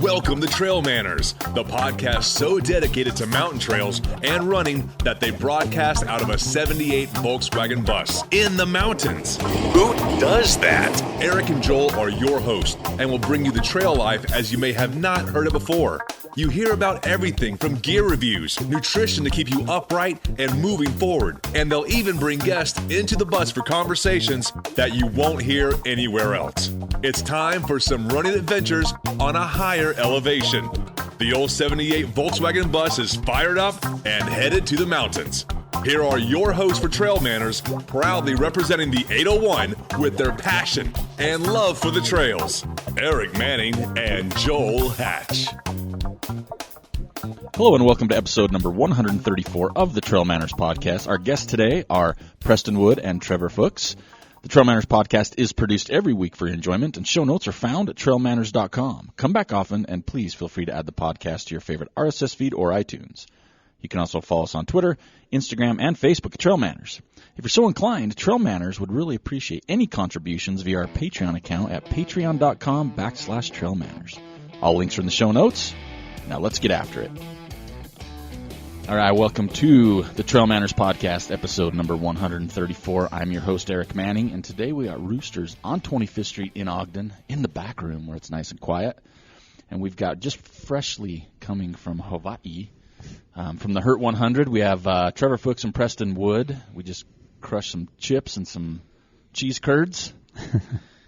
Welcome to Trail Manners, the podcast so dedicated to mountain trails and running that they broadcast out of a 78 Volkswagen bus in the mountains. Who does that? Eric and Joel are your hosts and will bring you the trail life as you may have not heard it before. You hear about everything from gear reviews, nutrition to keep you upright and moving forward, and they'll even bring guests into the bus for conversations that you won't hear anywhere else. It's time for some running adventures on a higher elevation. The old 78 Volkswagen bus is fired up and headed to the mountains. Here are your hosts for Trail Manners, proudly representing the 801 with their passion and love for the trails. Eric Manning and Joel Hatch. Hello and welcome to episode number 134 of the Trail Manners podcast. Our guests today are Preston Wood and Trevor Fuchs. The Trail Manners podcast is produced every week for your enjoyment, and show notes are found at trailmanners.com. Come back often, and please feel free to add the podcast to your favorite RSS feed or iTunes. You can also follow us on Twitter, Instagram, and Facebook at Trail Manners. If you're so inclined, Trail Manners would really appreciate any contributions via our Patreon account at patreon.com/trailmanners. All links are in the show notes. Now let's get after it. All right, welcome to the Trail Manners podcast, episode number 134. I'm your host, Eric Manning, and today we got roosters on 25th Street in Ogden, in the back room where it's nice and quiet. And we've got just freshly coming from Hawaii, from the Hurt 100, we have Trevor Fuchs and Preston Wood. We just crushed some chips and some cheese curds.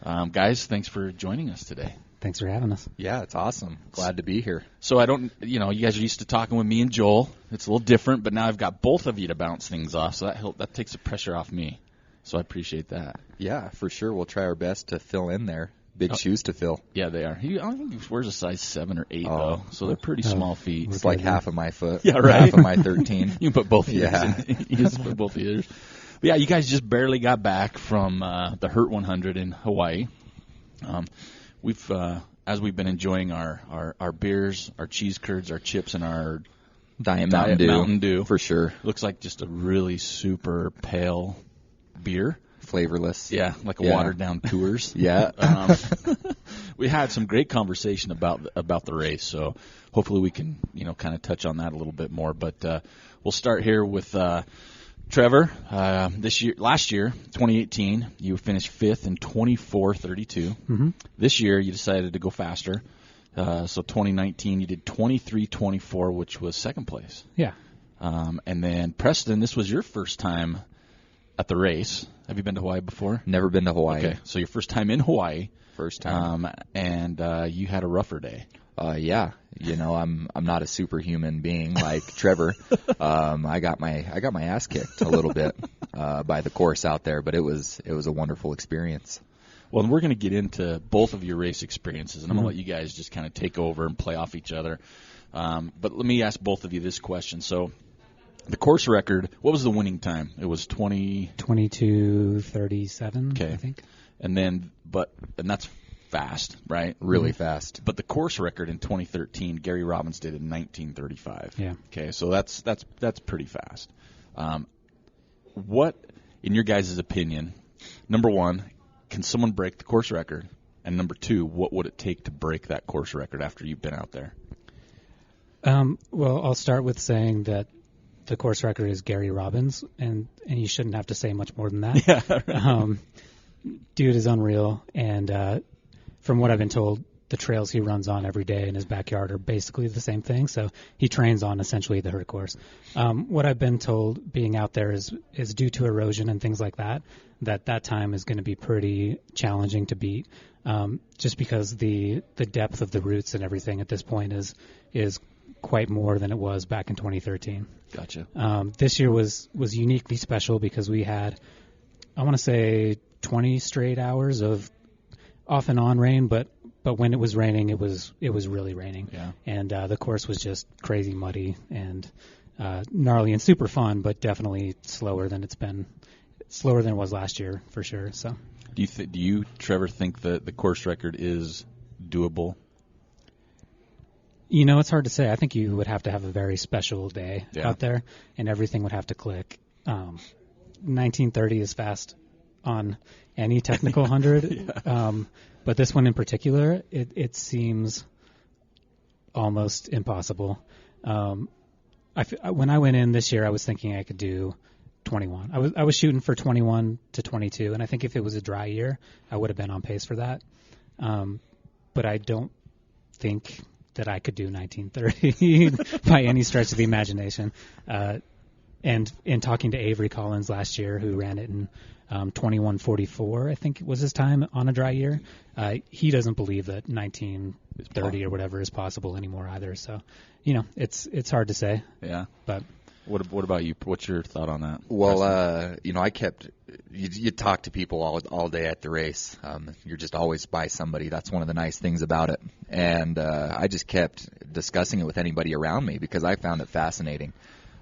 Guys, thanks for joining us today. Thanks for having us. Yeah, it's awesome. Glad to be here. So you guys are used to talking with me and Joel. It's a little different, but now I've got both of you to bounce things off, so that takes the pressure off me. So I appreciate that. Yeah, for sure. We'll try our best to fill in there. Big shoes to fill. Yeah, they are. I don't think he wears a size 7 or 8, though, so they're pretty small feet. It's like half of my foot. Yeah, right. Half of my 13. You can put both ears Yeah. in. You just put both ears. But yeah, you guys just barely got back from the Hurt 100 in Hawaii. As we've been enjoying our beers, our cheese curds, our chips, and our Diet Mountain Dew. For sure. Looks like just a really super pale beer. Flavorless. Yeah, like a watered-down Coors. Yeah. We had some great conversation about the race, so hopefully we can kind of touch on that a little bit more. But we'll start here with Trevor. Last year, 2018, you finished 5th in 24:32. Mm-hmm. This year, you decided to go faster. So 2019, you did 23:24, which was second place. Yeah. And then Preston, this was your first time at the race. Have you been to Hawaii before? Never been to Hawaii. Okay, so your first time in Hawaii. First time. And you had a rougher day. Yeah. I'm not a superhuman being like Trevor. I got my ass kicked a little bit by the course out there, but it was a wonderful experience. Well, and we're going to get into both of your race experiences, and I'm going to let you guys just kind of take over and play off each other. But let me ask both of you this question. So the course record, what was the winning time? It was 22:37, okay. I think. And that's fast, right? Really fast. But the course record in 2013, Gary Robbins did in 19:35. Yeah. Okay, so that's pretty fast. What, in your guys' opinion, number one, can someone break the course record? And number two, what would it take to break that course record after you've been out there? Well, I'll start with saying that the course record is Gary Robbins, and you shouldn't have to say much more than that. Yeah, right. Dude is unreal, and from what I've been told, the trails he runs on every day in his backyard are basically the same thing. So he trains on essentially the Hurt course. What I've been told being out there is due to erosion and things like that time is going to be pretty challenging to beat, just because the depth of the roots and everything at this point is quite more than it was back in 2013. Gotcha. This year was uniquely special because we had, I want to say, 20 straight hours of off and on rain, but when it was raining, it was really raining. Yeah. And the course was just crazy muddy and gnarly and super fun, but definitely slower than it was last year for sure. So, do you, Trevor, think that the course record is doable? It's hard to say. I think you would have to have a very special day out there, and everything would have to click. 19:30 is fast on any technical 100, but this one in particular, it seems almost impossible. When I went in this year, I was thinking I could do 21. I was shooting for 21 to 22, and I think if it was a dry year, I would have been on pace for that. But I don't think that I could do 1930 by any stretch of the imagination. And in talking to Avery Collins last year, who ran it in 21:44, I think was his time on a dry year, he doesn't believe that 1930 or whatever is possible anymore either. So, it's hard to say. Yeah. But what about you? What's your thought on that? Well, I kept you talk to people all day at the race. You're just always by somebody. That's one of the nice things about it. And I just kept discussing it with anybody around me because I found it fascinating.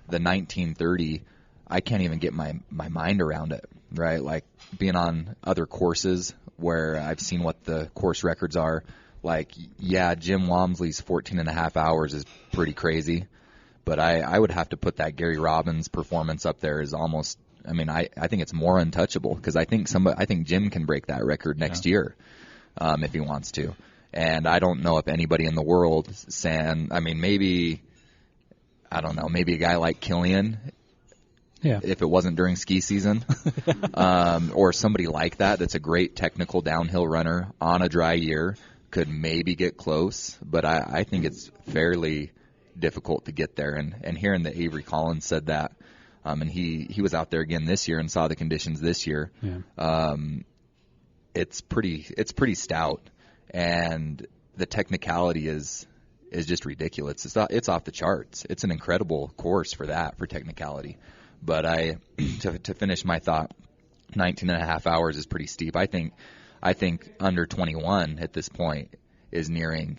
The 1930, I can't even get my mind around it, right? Like being on other courses where I've seen what the course records are. Like, yeah, Jim Walmsley's 14 and a half hours is pretty crazy. But I would have to put that Gary Robbins performance up there as almost, I think it's more untouchable because I think Jim can break that record next year if he wants to. And I don't know if anybody in the world, maybe a guy like Killian, if it wasn't during ski season, or somebody like that's a great technical downhill runner on a dry year, could maybe get close. But I think it's fairly difficult to get there, and hearing that Avery Collins said that, and he was out there again this year and saw the conditions this year. It's pretty stout, and the technicality is just ridiculous. It's off the charts. It's an incredible course for technicality. But to finish my thought, 19 and a half hours is pretty steep. I think under 21 at this point is nearing.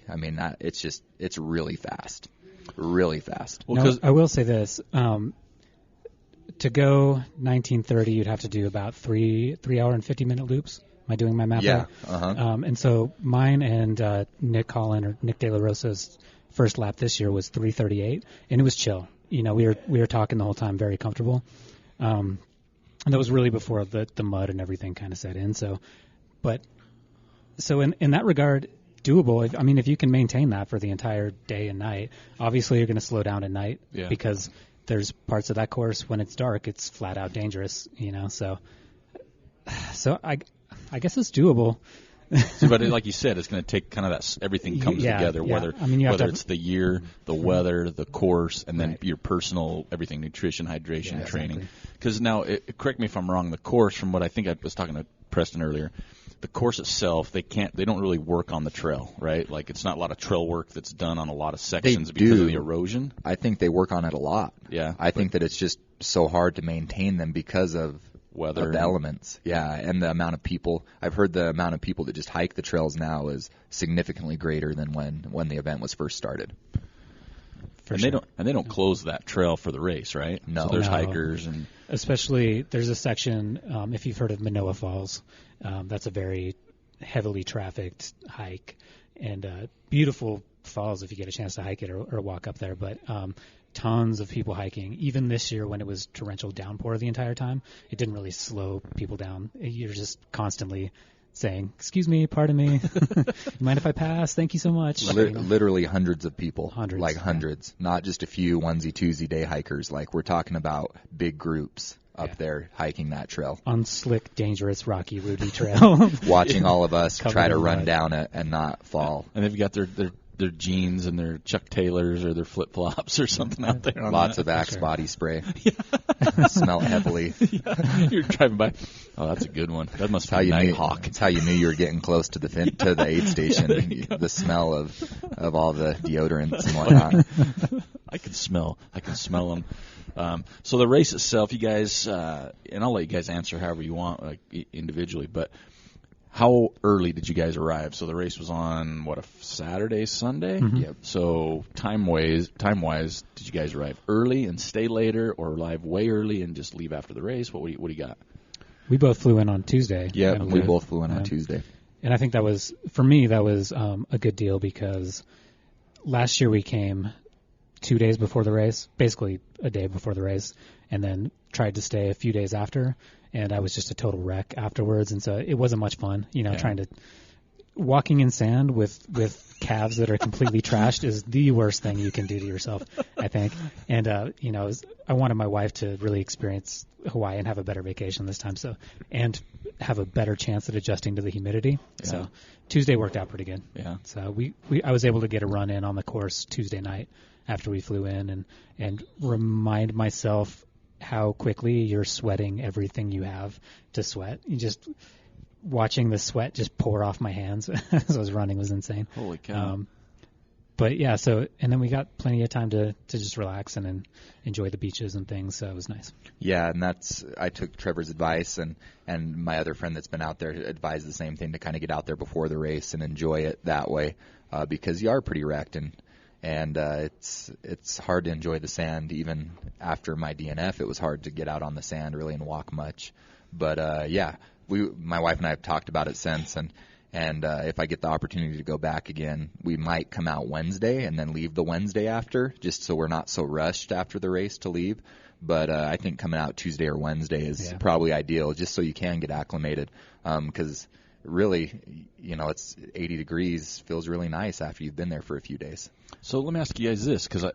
It's really fast. Really fast. Well, now, I will say this. To go 1930, you'd have to do about 3 hour and 50-minute loops. Am I doing my math right? Uh-huh. And so mine and Nick De La Rosa's first lap this year was 3:38, and it was chill. We were talking the whole time, very comfortable. And that was really before the mud and everything kind of set in. So in that regard, doable. If you can maintain that for the entire day and night, obviously you're going to slow down at night because there's parts of that course when it's dark, it's flat out dangerous, So I guess it's doable. But like you said, it's going to take kind of that everything comes together. Whether it's the year, the weather, the course, and then your personal everything, nutrition, hydration, training. Because now, correct me if I'm wrong. The course, from what I think I was talking to Preston earlier, the course itself, they don't really work on the trail, right? Like it's not a lot of trail work that's done on a lot of sections because of the erosion. I think they work on it a lot. Yeah, I think that it's just so hard to maintain them because of weather, of the elements. Yeah, and the amount of people. I've heard the amount of people that just hike the trails now is significantly greater than when the event was first started. They don't close that trail for the race, right? No. So there's hikers and especially there's a section if you've heard of Manoa Falls, that's a very heavily trafficked hike and beautiful falls if you get a chance to hike it or walk up there. But tons of people hiking. Even this year when it was torrential downpour the entire time, it didn't really slow people down. You're just constantly saying, "Excuse me, pardon me, mind if I pass? Thank you so much." Literally hundreds of people. Hundreds. Not just a few onesie-twosie day hikers. Like we're talking about big groups up there hiking that trail. On slick, dangerous, rocky, rooty trail. Watching all of us try to run down it and not fall. And they've got their jeans and their Chuck Taylors or their flip-flops or something out there. Lots of Axe body spray. Smell heavily. You're driving by. Oh, that's a good one. That must be Nighthawk. That's how you knew you were getting close to the aid station. The smell of all the deodorants and whatnot. I can smell them. So the race itself, you guys, and I'll let you guys answer however you want, like individually, but how early did you guys arrive? So the race was on, a Saturday, Sunday? Mm-hmm. Yep. So time-wise, did you guys arrive early and stay later, or arrive way early and just leave after the race? What do you got? We both flew in on Tuesday. Yeah, we both flew in on Tuesday. And I think that was a good deal because last year we came 2 days before the race, basically a day before the race, and then tried to stay a few days after. And I was just a total wreck afterwards, and so it wasn't much fun, trying to walking in sand with calves that are completely trashed is the worst thing you can do to yourself, I think. And I wanted my wife to really experience Hawaii and have a better vacation this time, and have a better chance at adjusting to the humidity. Yeah. So Tuesday worked out pretty good. Yeah. So I was able to get a run in on the course Tuesday night after we flew in and remind myself how quickly you're sweating everything you have to sweat. You just watching the sweat just pour off my hands as I was running was insane. Holy cow. But yeah, and then we got plenty of time to just relax and enjoy the beaches and things, so it was nice. Yeah, and I took Trevor's advice, and my other friend that's been out there advised the same thing, to kind of get out there before the race and enjoy it that way, because you are pretty wrecked, and it's hard to enjoy the sand. Even after my DNF, it was hard to get out on the sand really and walk much. But my wife and I have talked about it since, and if I get the opportunity to go back again, we might come out Wednesday and then leave the Wednesday after, just so we're not so rushed after the race to leave. But I think coming out Tuesday or Wednesday is probably ideal, just so you can get acclimated. Because really, it's 80 degrees, feels really nice after you've been there for a few days. So let me ask you guys this, because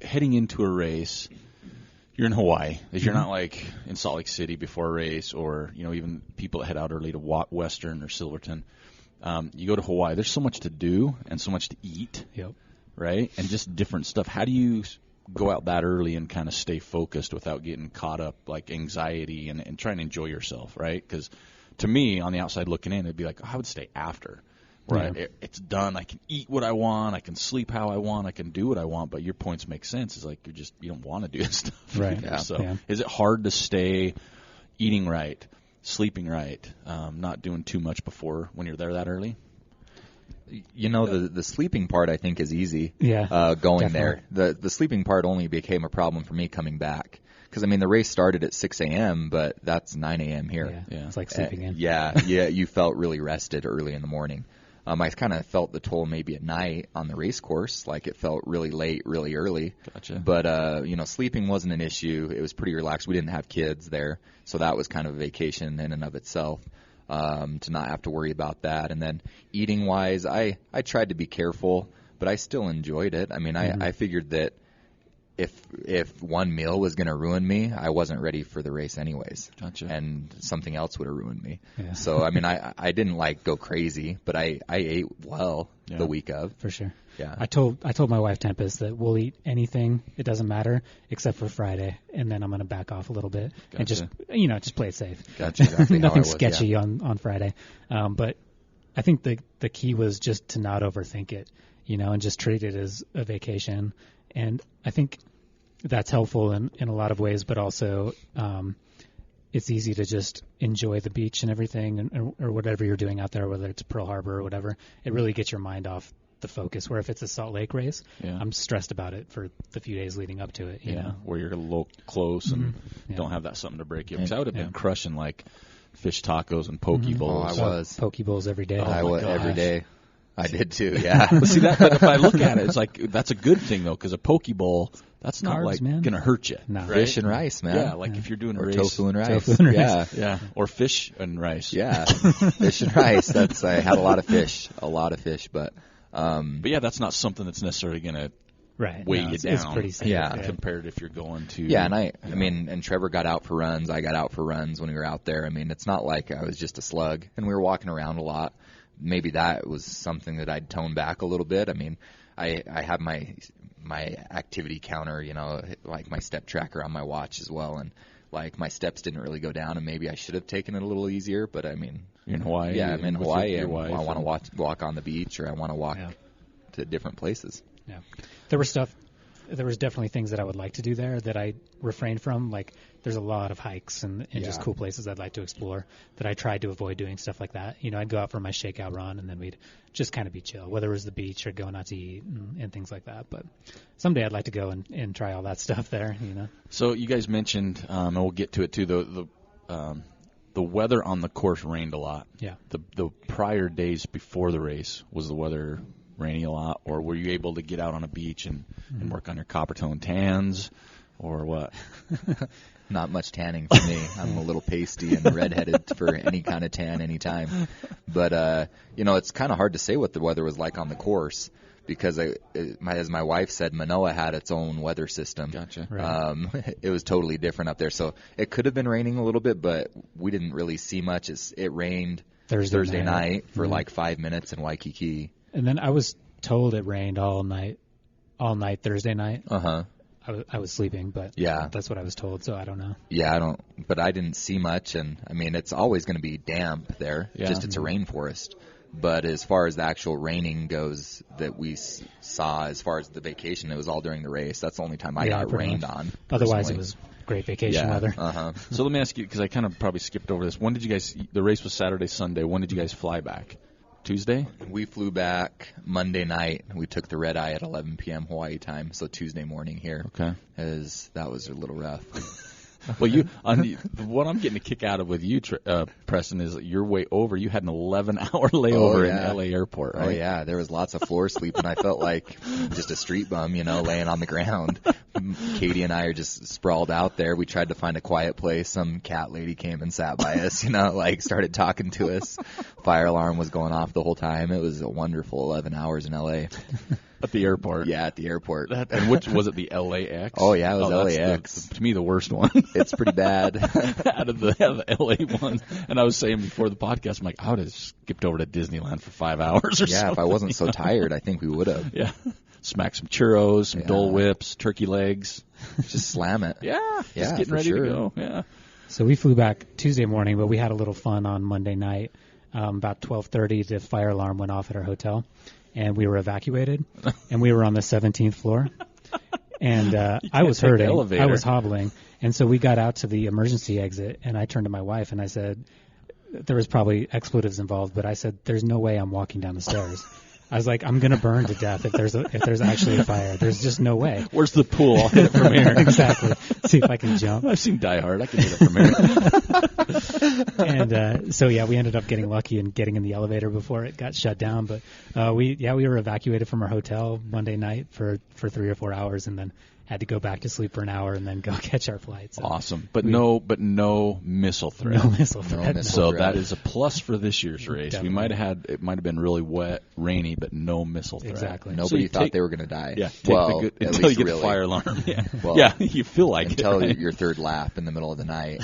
heading into a race, you're in Hawaii. If you're not like in Salt Lake City before a race, or even people that head out early to Western or Silverton, you go to Hawaii. There's so much to do and so much to eat, right? And just different stuff. How do you go out that early and kind of stay focused without getting caught up like anxiety and trying to enjoy yourself, right? Because to me, on the outside looking in, it'd be like, I would stay after. Right, it's done. I can eat what I want. I can sleep how I want. I can do what I want. But your points make sense. It's like you don't want to do this stuff. Right. Yeah. So is it hard to stay eating right, sleeping right, not doing too much before when you're there that early? The sleeping part I think is easy. Yeah. Going definitely. there, the sleeping part only became a problem for me coming back. Because, the race started at 6 a.m., but that's 9 a.m. here. Yeah. It's like sleeping in. Yeah, you felt really rested early in the morning. I kind of felt the toll maybe at night on the race course, like it felt really late, really early. Gotcha. But, sleeping wasn't an issue. It was pretty relaxed. We didn't have kids there, so that was kind of a vacation in and of itself, to not have to worry about that. And then eating-wise, I tried to be careful, but I still enjoyed it. I figured that if one meal was going to ruin me, I wasn't ready for the race anyways. Gotcha. And something else would have ruined me. Yeah. So, I didn't go crazy, but I ate well the week of. For sure. Yeah. I told my wife Tempest that we'll eat anything, it doesn't matter, except for Friday, and then I'm going to back off a little bit and just play it safe. Gotcha. Exactly Nothing how I was, sketchy on Friday. But I think the key was just to not overthink it, and just treat it as a vacation. And I think that's helpful in a lot of ways, but also it's easy to just enjoy the beach and everything, or whatever you're doing out there, whether it's Pearl Harbor or whatever. It really gets your mind off the focus, where if it's a Salt Lake race, I'm stressed about it for the few days leading up to it. You know? Where you're a little close and don't have that something to break you. Because I would have been crushing like fish tacos and poke bowls. Oh, I was. Poke bowls every day. I was every day. I did too, yeah. But see, that if I look at it, it's like that's a good thing though, because a poke bowl, that's not Carbs, like gonna hurt you. No. Right? Fish and rice, man. Yeah, like if you're doing a Or race, tofu and rice. Tofu and rice. Yeah. or fish and rice. Yeah. Fish and rice. I had a lot of fish, but yeah, that's not something that's necessarily gonna weigh you down. It's pretty safe. Yeah. Compared if you're going to. Yeah, and and Trevor got out for runs. I got out for runs when we were out there. It's not like I was just a slug, and we were walking around a lot. Maybe that was something that I'd tone back a little bit. I have my activity counter, like my step tracker on my watch as well, and like my steps didn't really go down, and maybe I should have taken it a little easier. But you're in Hawaii. Yeah, I'm in Hawaii, your and wife I want to walk on the beach, or I want to walk to different places. Yeah, there was definitely things that I would like to do there that I refrained from. Like, there's a lot of hikes and just cool places I'd like to explore that I tried to avoid doing stuff like that. I'd go out for my shakeout run, and then we'd just kind of be chill, whether it was the beach or going out to eat and things like that. But someday I'd like to go and try all that stuff there, So you guys mentioned, and we'll get to it too, the weather on the course rained a lot. Yeah. The prior days before the race, was the weather rainy a lot, or were you able to get out on a beach and work on your copper tone tans? or what? Not much tanning for me. I'm a little pasty and redheaded for any kind of tan anytime. But, it's kind of hard to say what the weather was like on the course because, as my wife said, Manoa had its own weather system. Gotcha. Right. It was totally different up there. So it could have been raining a little bit, but we didn't really see much. It rained Thursday night for like 5 minutes in Waikiki. And then I was told it rained all night Thursday night. Uh-huh. I was sleeping, but yeah, that's what I was told, so I don't know. Yeah, but I didn't see much, and I mean, it's always going to be damp there, just it's a rainforest. But as far as the actual raining goes that we saw, as far as the vacation, it was all during the race. That's the only time I got rained on. Otherwise, it was great vacation weather. Uh-huh. So let me ask you, because I kind of probably skipped over this. When did you guys, the race was Saturday, Sunday. When did you guys fly back? Tuesday? We flew back Monday night. We took the red eye at 11 p.m. Hawaii time, so Tuesday morning here. Okay. That was a little rough. Well, what I'm getting a kick out of with you, Preston, is your way over. You had an 11-hour layover in L.A. airport, right? Oh, yeah. There was lots of floor sleep, and I felt like just a street bum, laying on the ground. Katie and I are just sprawled out there. We tried to find a quiet place. Some cat lady came and sat by us, started talking to us. Fire alarm was going off the whole time. It was a wonderful 11 hours in L.A. At the airport? Yeah, at the airport. And which was it, the LAX? Oh, yeah, it was LAX. To me, the worst one. It's pretty bad. Out of the LA ones. And I was saying before the podcast, I'm like, I would have skipped over to Disneyland for 5 hours or so. Yeah, if I wasn't so tired, I think we would have. Yeah. Smack some churros, some Dole Whips, turkey legs. Just slam it. Yeah, just getting ready to go. Yeah. So we flew back Tuesday morning, but we had a little fun on Monday night. About 12:30, the fire alarm went off at our hotel, and we were evacuated, and we were on the 17th floor. And I was hurting. I was hobbling. And so we got out to the emergency exit, and I turned to my wife, and I said, there was probably expletives involved, but I said, there's no way I'm walking down the stairs. I was like, I'm going to burn to death if there's actually a fire. There's just no way. Where's the pool? I'll hit it from here. Exactly. See if I can jump. I've seen Die Hard. I can hit it from here. And so, we ended up getting lucky and getting in the elevator before it got shut down. But we were evacuated from our hotel Monday night for 3 or 4 hours, and then had to go back to sleep for an hour and then go catch our flight. So awesome. But no missile threat. No missile threat. So that is a plus for this year's race. Definitely. It might have been really wet, rainy, but no missile threat. Exactly. Nobody thought they were going to die. Yeah. Until you get the fire alarm. Yeah. You feel like until it. Right? your third lap in the middle of the night,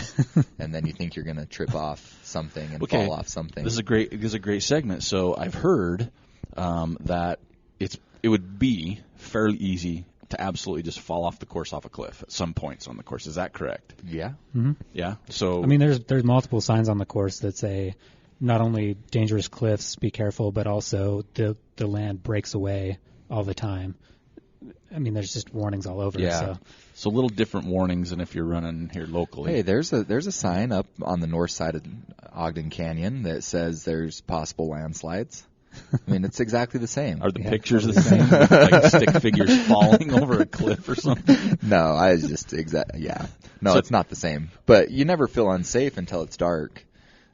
and then you think you're going to trip off something and fall off something. This is a great segment. So I've heard that it would be fairly easy to absolutely just fall off the course off a cliff at some points on the course. Is that correct? Yeah. Mm-hmm. Yeah. So I mean, there's multiple signs on the course that say not only dangerous cliffs, be careful, but also the land breaks away all the time. I mean, there's just warnings all over. Yeah. So a little different warnings than if you're running here locally. Hey, there's a sign up on the north side of Ogden Canyon that says there's possible landslides. I mean, it's exactly the same. Are the pictures the same? Like stick figures falling over a cliff or something? No, No, it's not the same. But you never feel unsafe until it's dark.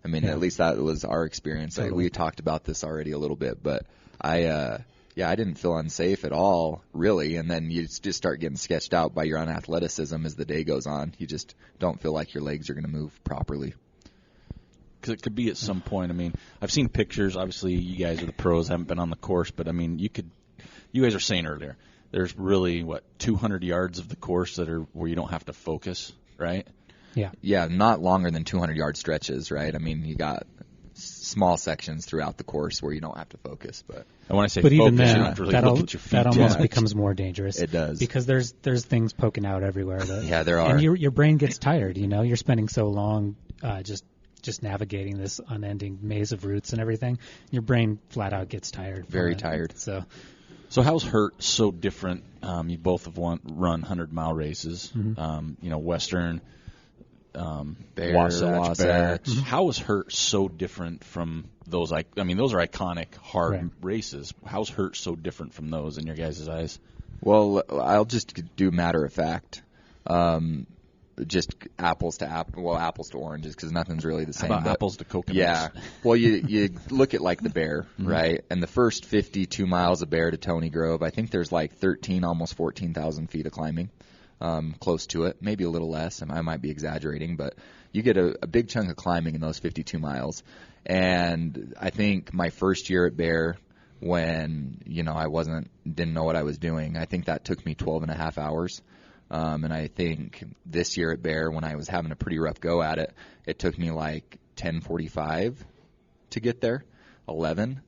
I mean, at least that was our experience. Totally. We talked about this already a little bit, but I didn't feel unsafe at all, really. And then you just start getting sketched out by your own athleticism as the day goes on. You just don't feel like your legs are going to move properly. Because it could be at some point. I mean, I've seen pictures. Obviously, you guys are the pros, haven't been on the course, but I mean, you guys were saying earlier, there's really 200 yards of the course that are where you don't have to focus, right? Yeah. Yeah, not longer than 200-yard stretches, right? I mean, you got small sections throughout the course where you don't have to focus, but when I say focus, even then, you don't have to really look at your feet. That almost becomes more dangerous. It does, because there's things poking out everywhere. There are, and your brain gets tired. You're spending so long just navigating this unending maze of routes and everything. Your brain flat out gets tired. Very tired. So how's Hurt so different? You both have run 100-mile races. Mm-hmm. Western, Wasatch. Bear. Mm-hmm. How is Hurt so different from those? I mean, those are iconic, hard races. How's Hurt so different from those in your guys' eyes? Well, I'll just do matter of fact. Just apples to oranges, because nothing's really the same. How about apples to coconuts? Yeah. Well, you look at like the Bear, mm-hmm. right? And the first 52 miles of Bear to Tony Grove, I think there's like 13, almost 14,000 feet of climbing. close to it, maybe a little less, and I might be exaggerating, but you get a big chunk of climbing in those 52 miles. And I think my first year at Bear, when, I didn't know what I was doing, I think that took me 12 and a half hours. And I think this year at Bear, when I was having a pretty rough go at it, it took me like 10:45 to get there, 11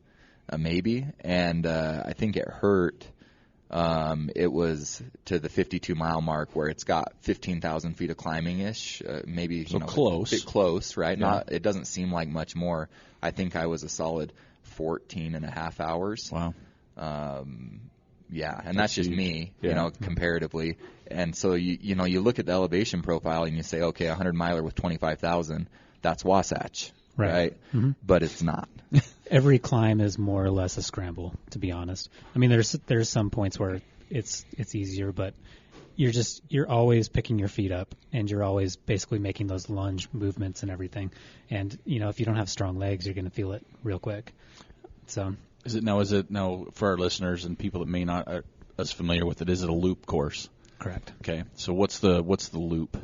maybe. And I think it hurt. It was to the 52-mile mark where it's got 15,000 feet of climbing-ish, maybe close. A bit close, right? Yeah. It doesn't seem like much more. I think I was a solid 14 and a half hours. Wow. Yeah, and that's just me, Yeah. comparatively. And so you look at the elevation profile and you say, okay, a 100-miler with 25,000, that's Wasatch, right? Mm-hmm. But it's not. Every climb is more or less a scramble, to be honest. I mean, there's some points where it's easier, but you're always picking your feet up, and you're always basically making those lunge movements and everything. And if you don't have strong legs, you're going to feel it real quick. So Is it now for our listeners and people that may not are as familiar with it? Is it a loop course? correct. Okay. So what's the loop,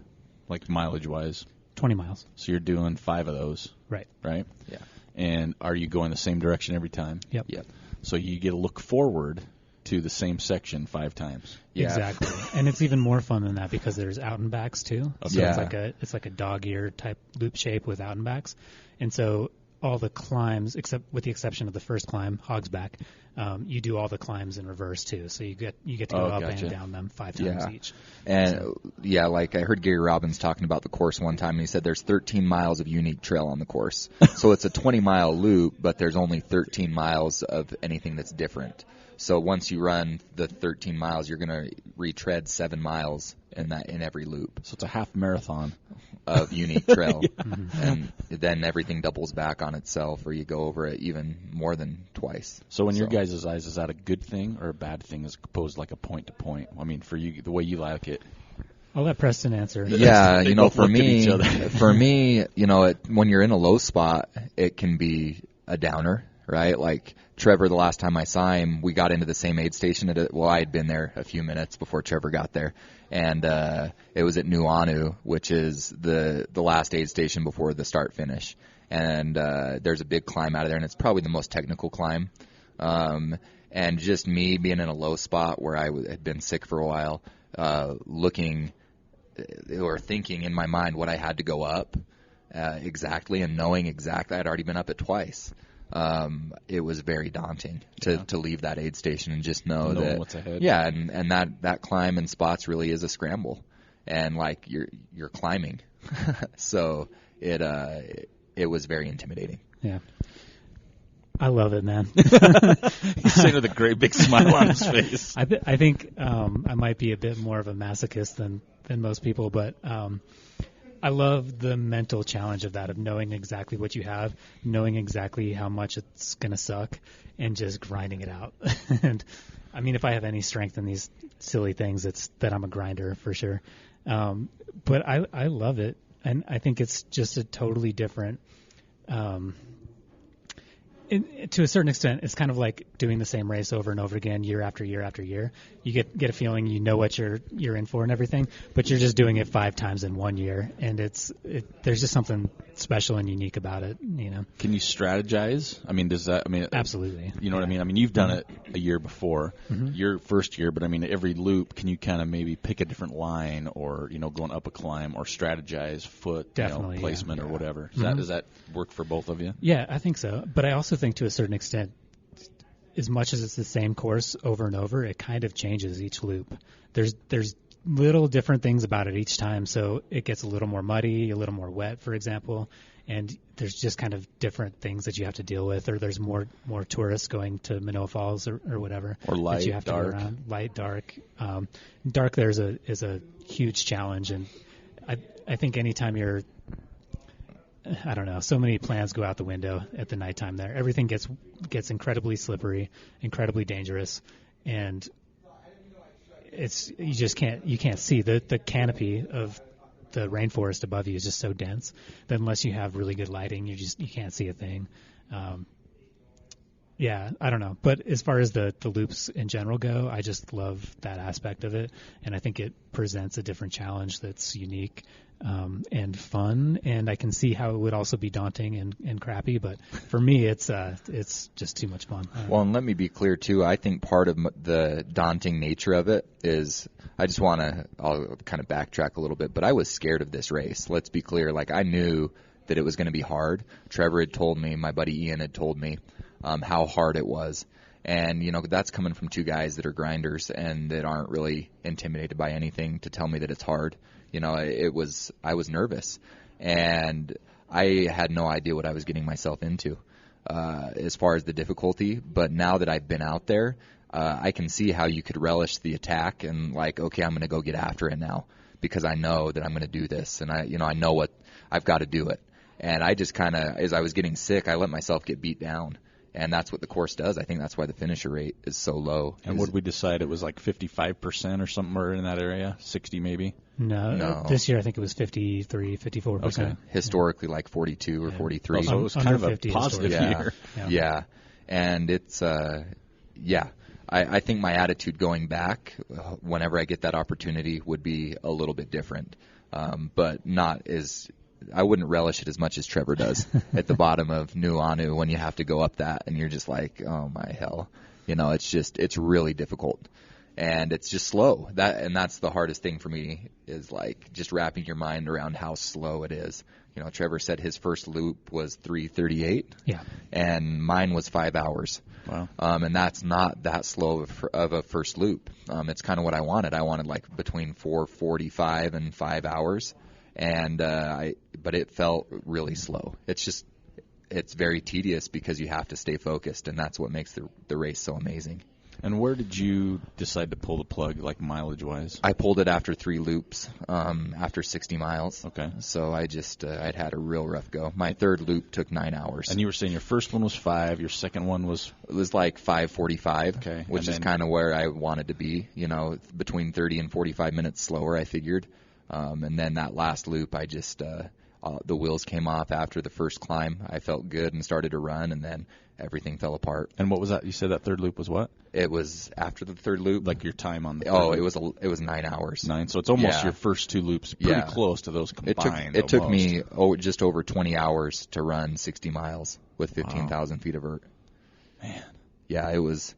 like mileage wise? 20 miles. So you're doing 5 of those, Right. right? Yeah. And are you going the same direction every time? Yep. Yep. So you get to look forward to the same section 5 times. Yeah. Exactly. And it's even more fun than that because there's out and backs too. So Yeah. it's like a dog ear type loop shape with out and backs. And so all the climbs, except with the exception of the first climb, Hog's Back, you do all the climbs in reverse too. So you get to go up gotcha. and down them 5 times Yeah. each. And like I heard Gary Robbins talking about the course one time, and he said there's 13 miles of unique trail on the course. So it's a 20-mile loop, but there's only 13 miles of anything that's different. So once you run the 13 miles, you're going to retread 7 miles in every loop So it's a half marathon. of unique trail. And then everything doubles back on itself, or you go over it even more than twice. So in your guys' eyes, is that a good thing or a bad thing as opposed to like a point to point? I mean, for you, the way you like it. I'll let Preston answer. Yeah, They both for look at each me, other. when you're in a low spot, it can be a downer, right? Like Trevor, the last time I saw him, we got into the same aid station. I had been there a few minutes before Trevor got there, and it was at Nuuanu, which is the last aid station before the start finish. And there's a big climb out of there, and it's probably the most technical climb. And just me being in a low spot where I had been sick for a while, looking or thinking in my mind what I had to go up exactly, and knowing exactly I'd already been up it twice. It was very daunting to leave that aid station and just know Knowing that what's ahead. Yeah, and that climb in spots really is a scramble, and like you're climbing, so it was very intimidating. Yeah. I love it, man. He's saying with a great big smile on his face. I think I might be a bit more of a masochist than most people, but I love the mental challenge of that, of knowing exactly what you have, knowing exactly how much it's going to suck, and just grinding it out. And I mean, if I have any strength in these silly things, it's that I'm a grinder for sure. But I love it, and I think it's just a totally different. To a certain extent, it's kind of like doing the same race over and over again, year after year after year. You get a feeling you know what you're in for and everything, but you're just doing it 5 times in 1 year, and there's just something special and unique about it, you know. Can you strategize? I mean, Absolutely. You know what I mean? I mean, you've done it a year before, your first year, but I mean, every loop, can you kind of maybe pick a different line, or going up a climb, or strategize foot Definitely, placement or whatever? Does that work for both of you? Yeah, I think so. But I also think to a certain extent, as much as it's the same course over and over, it kind of changes each loop. There's little different things about it each time, so it gets a little more muddy, a little more wet, for example, and there's just kind of different things that you have to deal with, or there's more tourists going to Manoa Falls or whatever. Or light, that you have dark. to go around. Light, dark. Dark there is a huge challenge, and I think anytime you're, I don't know, so many plans go out the window at the nighttime there. Everything gets incredibly slippery, incredibly dangerous, and you can't see the canopy of the rainforest above you is just so dense that unless you have really good lighting, you can't see a thing. Yeah, I don't know. But as far as the loops in general go, I just love that aspect of it. And I think it presents a different challenge that's unique and fun. And I can see how it would also be daunting and crappy. But for me, it's just too much fun. Well, and let me be clear, too. I think part of the daunting nature of it is I'll kind of backtrack a little bit, but I was scared of this race. Let's be clear. Like, I knew that it was going to be hard. Trevor had told me, my buddy Ian had told me how hard it was. And, that's coming from two guys that are grinders and that aren't really intimidated by anything to tell me that it's hard. I was nervous. And I had no idea what I was getting myself into as far as the difficulty. But now that I've been out there, I can see how you could relish the attack and like, okay, I'm going to go get after it now because I know that I'm going to do this. And I know what I've got to do it. And I just kind of, as I was getting sick, I let myself get beat down. And that's what the course does. I think that's why the finisher rate is so low. And what did we decide? It was like 55% or somewhere in that area? 60 maybe? No. This year I think it was 53, 54%. Okay. Historically like 42 or 43. So it was kind of a positive year. Yeah. And it's, I think my attitude going back, whenever I get that opportunity, would be a little bit different. But not as... I wouldn't relish it as much as Trevor does at the bottom of Nuuanu when you have to go up that and you're just like, oh my hell. It's really difficult. And it's just slow. That's the hardest thing for me is like just wrapping your mind around how slow it is. Trevor said his first loop was 3:38. Yeah. And mine was 5 hours. Wow. And that's not that slow of a first loop. It's kind of what I wanted. I wanted like between 4:45 and 5 hours. And but it felt really slow. It's very tedious because you have to stay focused, and that's what makes the race so amazing. And where did you decide to pull the plug, like mileage-wise? I pulled it after 3 loops, after 60 miles. Okay. So I just I'd had a real rough go. My third loop took 9 hours. And you were saying your first one was 5, your second one was? It was like 5:45, okay. Which is kind of where I wanted to be, between 30 and 45 minutes slower, I figured. And then that last loop, I just the wheels came off after the first climb. I felt good and started to run, and then everything fell apart. And what was that? You said that third loop was what? It was after the third loop. Like your time on the third loop? It was 9 hours. 9, so it's almost your first 2 loops, pretty close to those combined. It took me just over 20 hours to run 60 miles with 15,000 feet of vert. Man. Yeah, it was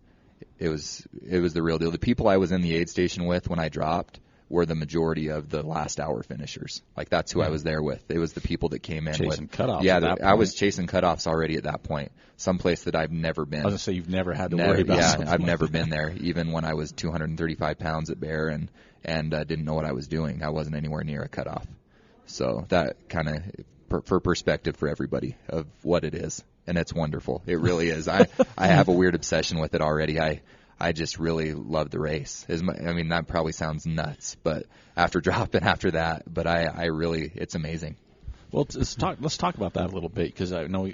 the real deal. The people I was in the aid station with when I dropped were the majority of the last hour finishers. Like, that's who I was there with. It was the people that came in chasing cutoffs. Yeah, I was chasing cutoffs already at that point. Someplace that I've never been. I was going to say, you've never had to worry about something. Yeah, I've never been there, even when I was 235 pounds at Bear and didn't know what I was doing. I wasn't anywhere near a cutoff. So that kind of, for perspective for everybody of what it is. And it's wonderful. It really is. I have a weird obsession with it already. I just really love the race. That probably sounds nuts, but after dropping after that, but I really, it's amazing. Well, let's talk about that a little bit, because I know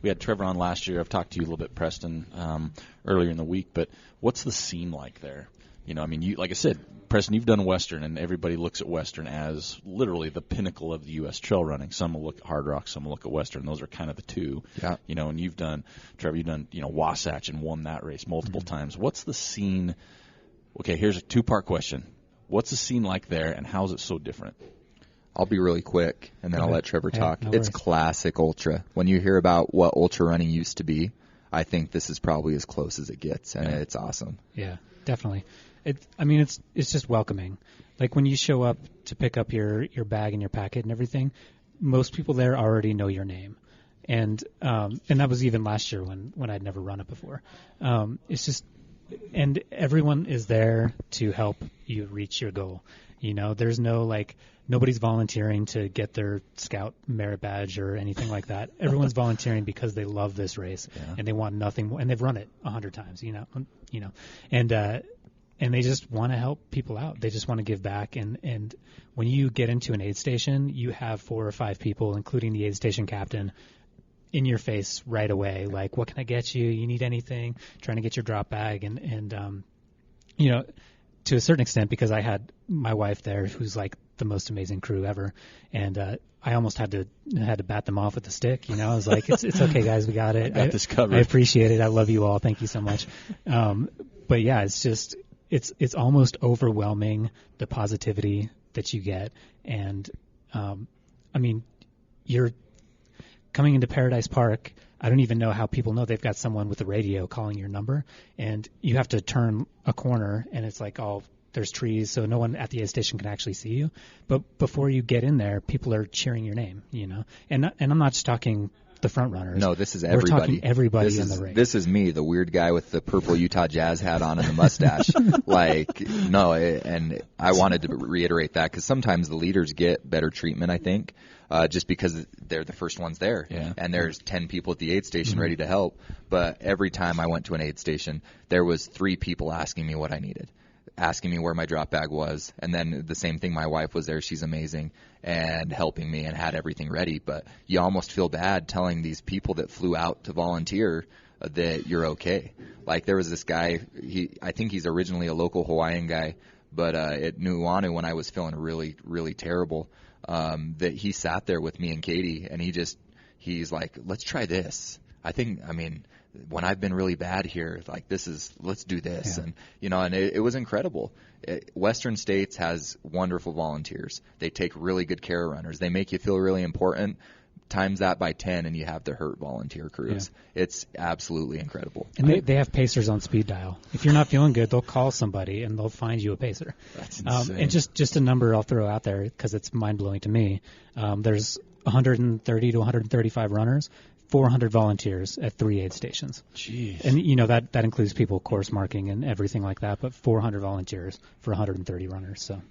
we had Trevor on last year. I've talked to you a little bit, Preston, earlier in the week, but what's the scene like there? You, like I said, Preston, you've done Western, and everybody looks at Western as literally the pinnacle of the U.S. trail running. Some will look at Hard Rock, some will look at Western. Those are kind of the two. Yeah. And Trevor, you've done, Wasatch and won that race multiple times. What's the scene? Okay, here's a 2-part question. What's the scene like there, and how is it so different? I'll be really quick, and then I'll let Trevor talk. No it's worries. classic ultra. When you hear about what ultra running used to be, I think this is probably as close as it gets, and it's awesome. Yeah, definitely. It's just welcoming. Like, when you show up to pick up your bag and your packet and everything, most people there already know your name. And that was even last year when I'd never run it before. It's just, and everyone is there to help you reach your goal. There's no, nobody's volunteering to get their Scout merit badge or anything like that. Everyone's volunteering because they love this race and they want nothing more, and they've run it 100 times, and they just want to help people out. They just want to give back. And when you get into an aid station, you have 4 or 5 people, including the aid station captain, in your face right away. Like, what can I get you? You need anything? Trying to get your drop bag. And to a certain extent, because I had my wife there, who's like the most amazing crew ever. And I almost had to bat them off with the stick. I was like, it's okay, guys, we got it. I got this covered. I appreciate it. I love you all. Thank you so much. But yeah, it's just it's almost overwhelming, the positivity that you get. And I mean, you're coming into Paradise Park. I don't even know how people know they've got someone with a radio calling your number, and you have to turn a corner, and it's like, there's trees, so no one at the aid station can actually see you. But before you get in there, people are cheering your name, And I'm not just talking the front runners. No, this is everybody. We're talking everybody in the race. This is me, the weird guy with the purple Utah Jazz hat on and the mustache. And I wanted to reiterate that because sometimes the leaders get better treatment, I think. Just because they're the first ones there. Yeah. And there's 10 people at the aid station ready to help. But every time I went to an aid station, there was 3 people asking me what I needed, asking me where my drop bag was. And then the same thing, my wife was there. She's amazing and helping me and had everything ready. But you almost feel bad telling these people that flew out to volunteer that you're okay. Like there was this guy, I think he's originally a local Hawaiian guy, but at Nuuanu when I was feeling really, really terrible, that he sat there with me and Katie, and he's like, let's try this. When I've been really bad here, like let's do this. Yeah. And it was incredible. Western States has wonderful volunteers. They take really good care of runners. They make you feel really important. Times that by 10 and you have the hurt volunteer crews. Yeah. It's absolutely incredible. And they have pacers on speed dial. If you're not feeling good, they'll call somebody and they'll find you a pacer. That's insane. And just a number I'll throw out there because it's mind-blowing to me. There's 130 to 135 runners, 400 volunteers at 3 aid stations. Jeez. And, that includes people course marking and everything like that, but 400 volunteers for 130 runners. So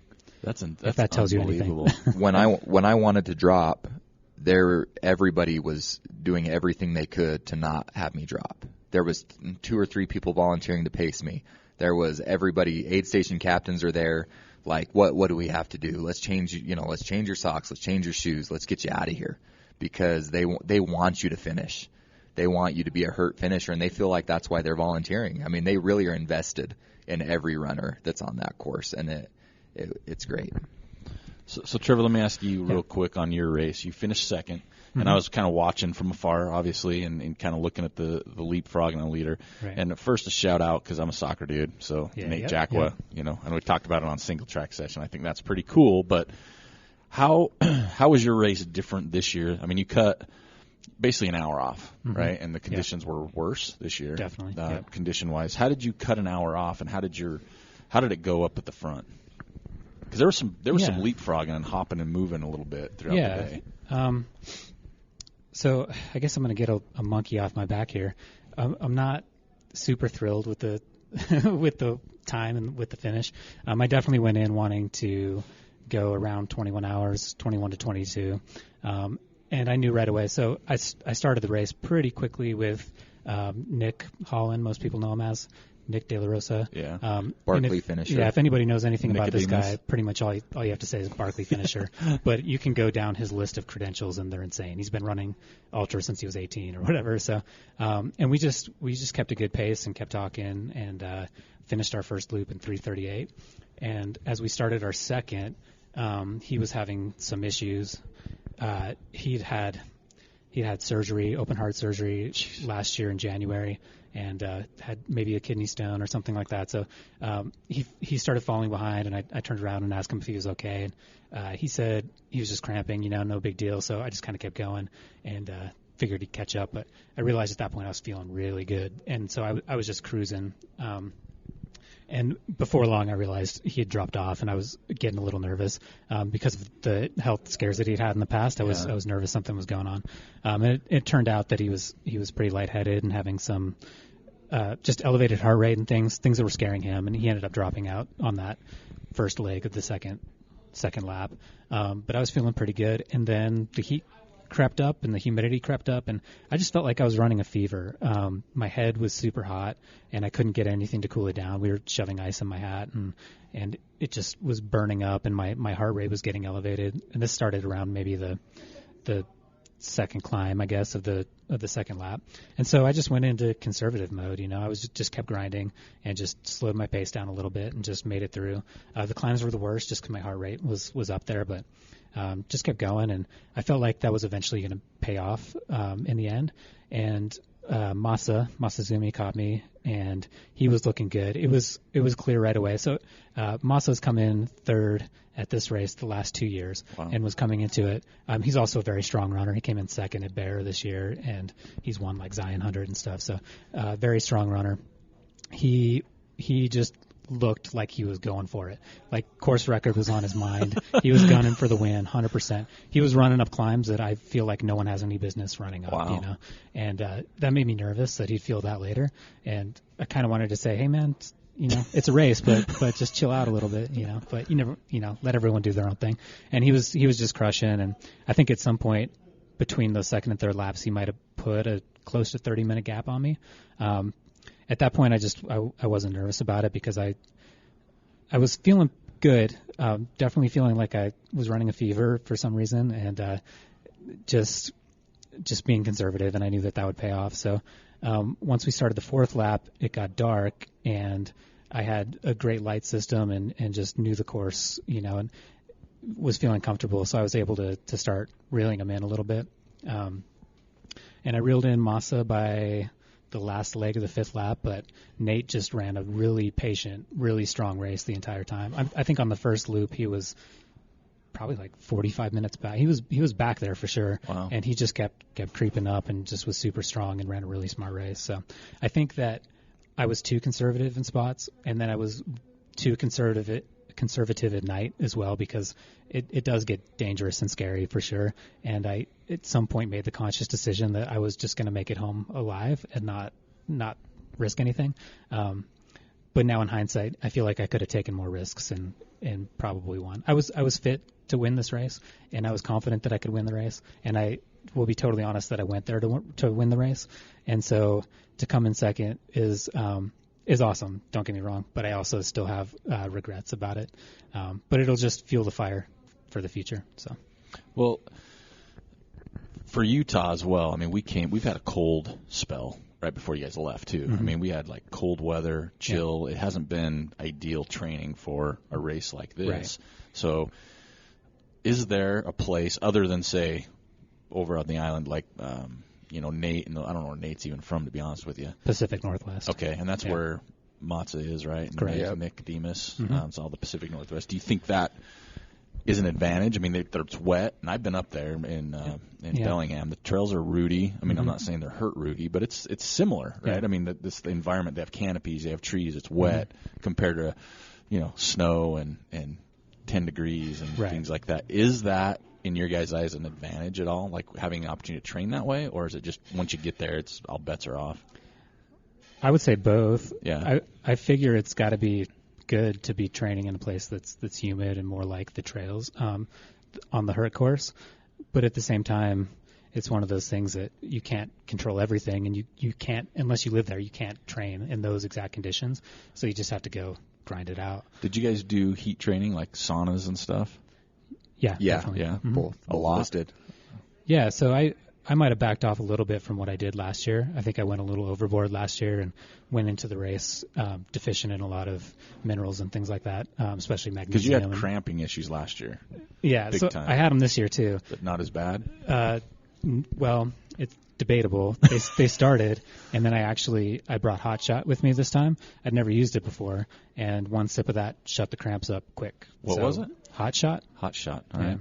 that's if that tells you anything. When I wanted to drop, everybody was doing everything they could to not have me drop. There was 2 or 3 people volunteering to pace me. There was everybody, aid station captains are there. Like, what do we have to do? Let's change your socks. Let's change your shoes. Let's get you out of here, because they want you to finish. They want you to be a hurt finisher, and they feel like that's why they're volunteering. I mean, they really are invested in every runner that's on that course, and it's great. So Trevor, let me ask you real quick on your race. You finished second, and I was kind of watching from afar, obviously, and kind of looking at the leapfrog and the leader. Right. And first, a shout out because I'm a soccer dude. So Nate Jacqua, and we talked about it on single track session. I think that's pretty cool. But how was your race different this year? I mean, you cut basically an hour off, right? And the conditions were worse this year, definitely, condition wise. How did you cut an hour off, and how did it go up at the front? Because there was some leapfrogging and hopping and moving a little bit throughout the day. So I guess I'm going to get a monkey off my back here. I'm not super thrilled with the with the time and with the finish. I definitely went in wanting to go around 21 hours, 21 to 22, and I knew right away. So I started the race pretty quickly with Nick Holland. Most people know him as Nick De La Rosa. Yeah. Barkley finisher. Yeah, if anybody knows anything Nicodemus. about this guy, pretty much all you have to say is Barkley finisher. But you can go down his list of credentials, and they're insane. He's been running ultra since he was 18 or whatever. So, and we just kept a good pace and kept talking, and finished our first loop in 3:38. And as we started our second, he was having some issues. He'd had surgery, open heart surgery, last year in January, and had maybe a kidney stone or something like that. So he started falling behind, and I turned around and asked him if he was okay. And he said he was just cramping, no big deal. So I just kind of kept going and figured he'd catch up. But I realized at that point I was feeling really good, and so I was just cruising. And before long, I realized he had dropped off, and I was getting a little nervous because of the health scares that he'd had in the past. I was nervous something was going on. And it turned out that he was pretty lightheaded and having some just elevated heart rate and things that were scaring him, and he ended up dropping out on that first leg of the second lap. But I was feeling pretty good, and then the heat crept up and the humidity crept up, and I just felt like I was running a fever. My head was super hot, and I couldn't get anything to cool it down. We were shoving ice in my hat, and it just was burning up, and my heart rate was getting elevated. And this started around maybe the second climb, I guess, of the second lap. And so I just went into conservative mode. I was just kept grinding and just slowed my pace down a little bit and just made it through. The climbs were the worst just because my heart rate was up there, but just kept going. And I felt like that was eventually going to pay off in the end. And Masazumi caught me, and he was looking good. It was clear right away. So Masa's come in third at this race the last 2 years. Wow. And was coming into it. He's also a very strong runner. He came in second at Bear this year, and he's won like Zion 100 and stuff. So very strong runner. He just looked like he was going for it. Like course record was on his mind. He was gunning for the win, 100%. He was running up climbs that I feel like no one has any business running up. Wow. And that made me nervous that he'd feel that later. And I kind of wanted to say, hey man, it's a race, but just chill out a little bit, But you never, let everyone do their own thing. And he was just crushing. And I think at some point between those second and third laps, he might have put a close to 30-minute gap on me. At that point, I wasn't nervous about it because I was feeling good, definitely feeling like I was running a fever for some reason, and just being conservative, and I knew that would pay off. So once we started the fourth lap, it got dark, and I had a great light system and just knew the course, and was feeling comfortable. So I was able to start reeling them in a little bit. And I reeled in Masa by the last leg of the fifth lap, but Nate just ran a really patient, really strong race the entire time. I think on the first loop he was probably like 45 minutes back. He was back there for sure. Wow. And he just kept creeping up and just was super strong and ran a really smart race. So I think that I was too conservative in spots, and then I was too conservative at night as well, because it does get dangerous and scary for sure. And I at some point made the conscious decision that I was just going to make it home alive and not risk anything. But now in hindsight, I feel like I could have taken more risks and probably won. I was fit to win this race, and I was confident that I could win the race. And I will be totally honest that I went there to win the race. And so to come in second is awesome. Don't get me wrong, but I also still have regrets about it. But it'll just fuel the fire for the future. So, well, for Utah as well. I mean, we've had a cold spell right before you guys left too. Mm-hmm. I mean, we had like cold weather, chill. Yeah. It hasn't been ideal training for a race like this. Right. So, is there a place other than say over on the island, like Nate? And I don't know where Nate's even from, to be honest with you. Pacific Northwest. Okay, and that's where Matza is, right? And Correct. Nick Demas. Mm-hmm. It's all the Pacific Northwest. Do you think that is an advantage? I mean, it's wet, and I've been up there in Bellingham. The trails are rooty. I mean, I'm not saying they're hurt rooty, but it's similar, right? Yeah. I mean, the environment, they have canopies, they have trees. It's wet compared to, snow and 10 degrees and things like that. Is that, in your guys' eyes, an advantage at all, like having an opportunity to train that way, or is it just once you get there, it's all bets are off? I would say both. Yeah. I figure it's got to be good to be training in a place that's humid and more like the trails on the Hurt course, but at the same time, it's one of those things that you can't control everything, and you can't, unless you live there, you can't train in those exact conditions. So you just have to go grind it out. Did you guys do heat training, like saunas and stuff? Yeah, definitely. Yeah, Mm-hmm. Both. A lot. Did. Yeah, so I might have backed off a little bit from what I did last year. I think I went a little overboard last year and went into the race deficient in a lot of minerals and things like that, especially magnesium. Because you had cramping issues last year. Yeah, Big so time. I had them this year too. But not as bad? Well, it's debatable. They started, and then I brought Hot Shot with me this time. I'd never used it before, and one sip of that shut the cramps up quick. What was it? Hot Shot. Hot Shot. All right.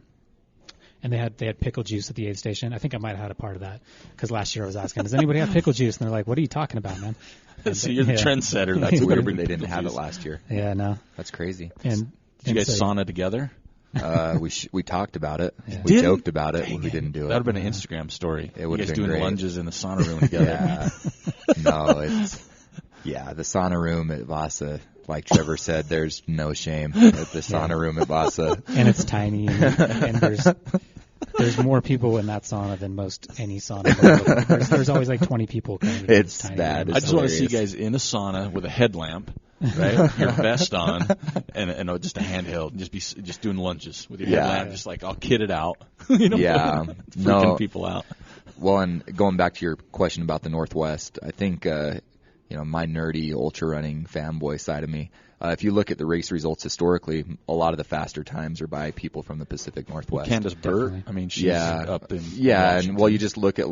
And they had pickle juice at the aid station. I think I might have had a part of that, because last year I was asking, does anybody have pickle juice? And they're like, what are you talking about, man? So you're the trendsetter. That's Weird weird. they didn't have it last year. Yeah, no. That's crazy. And Did you guys sauna together? We talked about it. Yeah. We joked about it when we didn't do it. That would have been an Instagram story. It would you have guys been doing great. lunges in the sauna room together. The sauna room at Vasa, like Trevor said, there's no shame at the sauna room at Vasa. And it's tiny, and there's more people in that sauna than most any sauna. There's always like 20 people coming. It's bad. I just want to see you guys in a sauna with a headlamp right? Your vest on, and just a handheld, just doing lunges with your headlamp, just like I'll kid it out, freaking people out. Well, and going back to your question about the Northwest, I think my nerdy ultra running fanboy side of me. If you look at the race results historically, a lot of the faster times are by people from the Pacific Northwest. Candace Burt, I mean, she's up in Washington. And you just look at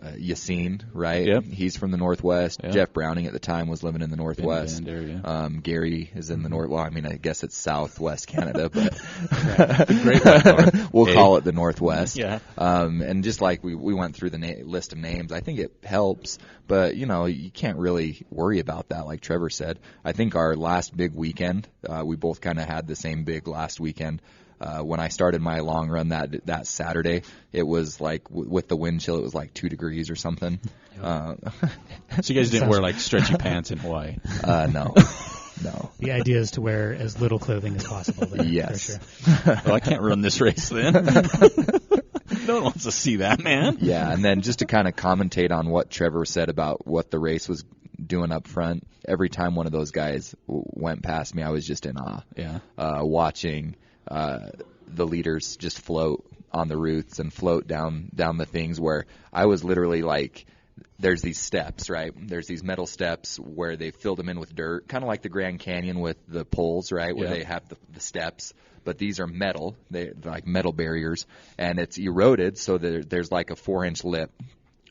Yassine, right? Yep. He's from the Northwest. Yep. Jeff Browning at the time was living in the Northwest. Gary is in the North. Well, I mean, I guess it's Southwest Canada, but the Great White North. We'll call it the Northwest. Yeah. And just like we went through the list of names, I think it helps, but you can't really worry about that. Like Trevor said, I think our last big weekend, we both kind of had the same big last weekend. When I started my long run that Saturday, it was like with the wind chill, it was like 2 degrees or something. So you guys didn't wear like stretchy pants in Hawaii? No. The idea is to wear as little clothing as possible there. Yes. For sure. Well, I can't run this race then. No one wants to see that, man. Yeah, and then just to kind of commentate on what Trevor said about what the race was doing up front, every time one of those guys went past me, I was just in awe. Yeah. Watching the leaders just float on the routes and float down the things where I was literally like, there's these steps, right? There's these metal steps where they filled them in with dirt, kind of like the Grand Canyon with the poles, right? Where they have the steps, but these are metal. They're like metal barriers, and it's eroded, so there's like a 4-inch lip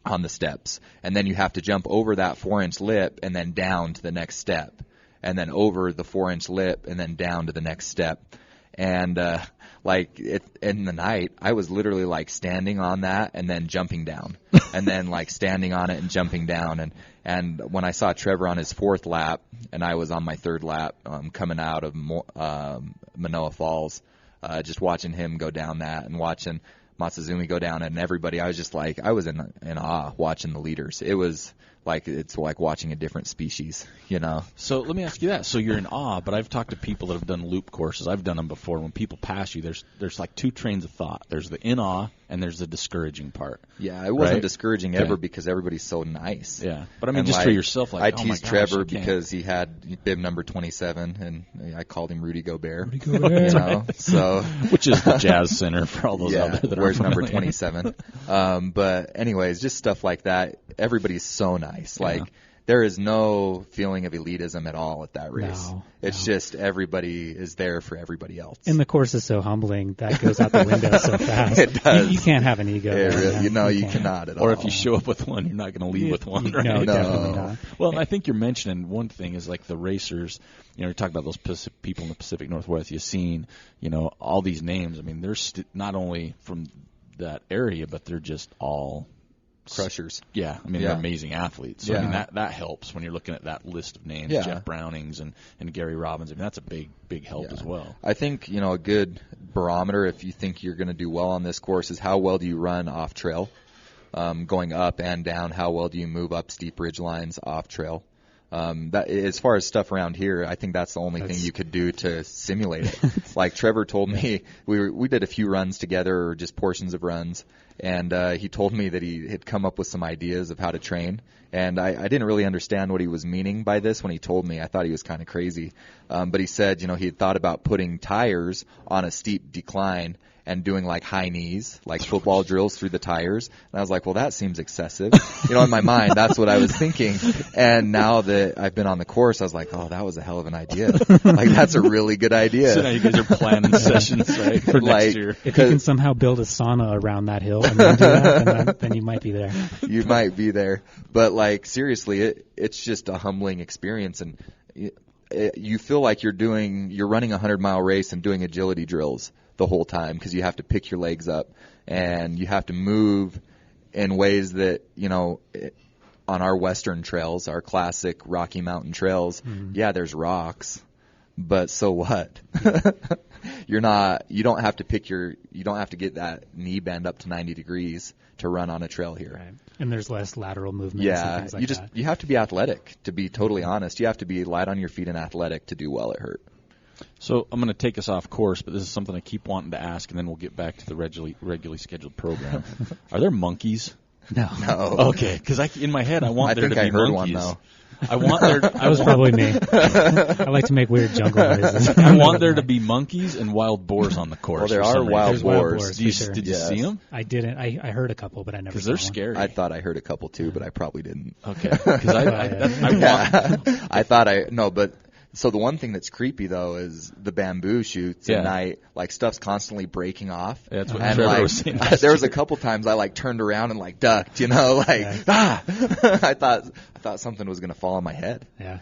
on the steps, and then you have to jump over that 4-inch lip and then down to the next step, and then over the 4-inch lip and then down to the next step. And in the night, I was literally like standing on that and then jumping down, and then like standing on it and jumping down. And when I saw Trevor on his 4th lap, and I was on my 3rd lap, coming out of Manoa Falls, just watching him go down that and watching Matsuzumi go down it and everybody, I was just like, I was in awe watching the leaders. It was it's like watching a different species, So let me ask you that. So you're in awe, but I've talked to people that have done loop courses. I've done them before. When people pass you, there's like 2 trains of thought. There's the in awe and there's the discouraging part. Yeah, it wasn't discouraging ever because everybody's so nice. Yeah, but I mean, just for yourself, like, I teased Trevor because he had bib number 27, and I called him Rudy Gobert. Rudy Gobert. So which is the Jazz Center for all those out there that where's are number 27. But anyways, just stuff like that. Everybody's so nice. Like, there is no feeling of elitism at all at that race. It's just everybody is there for everybody else. And the course is so humbling that goes out the window so fast. It does. You can't have an ego. You cannot at all. Or if you show up with one, you're not going to leave with one, right? No, definitely not. Well, and I think you're mentioning one thing is like the racers. You talk about those people in the Pacific Northwest. You've seen, all these names. I mean, they're not only from that area, but they're just all crushers. Yeah, I mean, they're amazing athletes. So, I mean, that helps when you're looking at that list of names, Jeff Brownings and Gary Robbins. I mean, that's a big help as well. I think, a good barometer if you think you're going to do well on this course is how well do you run off trail, going up and down, how well do you move up steep ridge lines off trail. That as far as stuff around here, I think that's the only thing you could do to simulate it. Like Trevor told me, we did a few runs together, or just portions of runs, and he told me that he had come up with some ideas of how to train. And I didn't really understand what he was meaning by this when he told me. I thought he was kind of crazy. But he said, he had thought about putting tires on a steep decline and doing like high knees, like football drills through the tires. And I was like, well, that seems excessive. In my mind, that's what I was thinking. And now that I've been on the course, I was like, oh, that was a hell of an idea. Like, that's a really good idea. So now you guys are planning sessions, right, for next year. If you can somehow build a sauna around that hill and then do that, then you might be there. You might be there. But, like, seriously, it's just a humbling experience. And you feel like you're running a 100-mile race and doing agility drills the whole time, because you have to pick your legs up and you have to move in ways that, on our western trails, our classic Rocky Mountain trails, there's rocks, but so what? You don't have to get that knee bend up to 90 degrees to run on a trail here. Right. And there's less lateral movement. And things like that. You have to be athletic, to be totally honest. You have to be light on your feet and athletic to do well at Hurt. So I'm going to take us off course, but this is something I keep wanting to ask, and then we'll get back to the regularly scheduled program. Are there monkeys No. Okay, because in my head I want there to be I heard monkeys. one though. I want there. That was probably me. I like to make weird jungle noises. I want there to be monkeys and wild boars on the course. Well, there for are some reason. wild There's wild boars. boars. Did you see them? I didn't. I heard a couple, but I never. Because saw they're one. scary. I thought I heard a couple too, but I probably didn't. Okay. Because I want. But so the one thing that's creepy though is the bamboo shoots at night. Like stuff's constantly breaking off. Yeah, that's what and Trevor like was saying. there was a couple times I like turned around and like ducked, I thought something was gonna fall on my head. Yeah.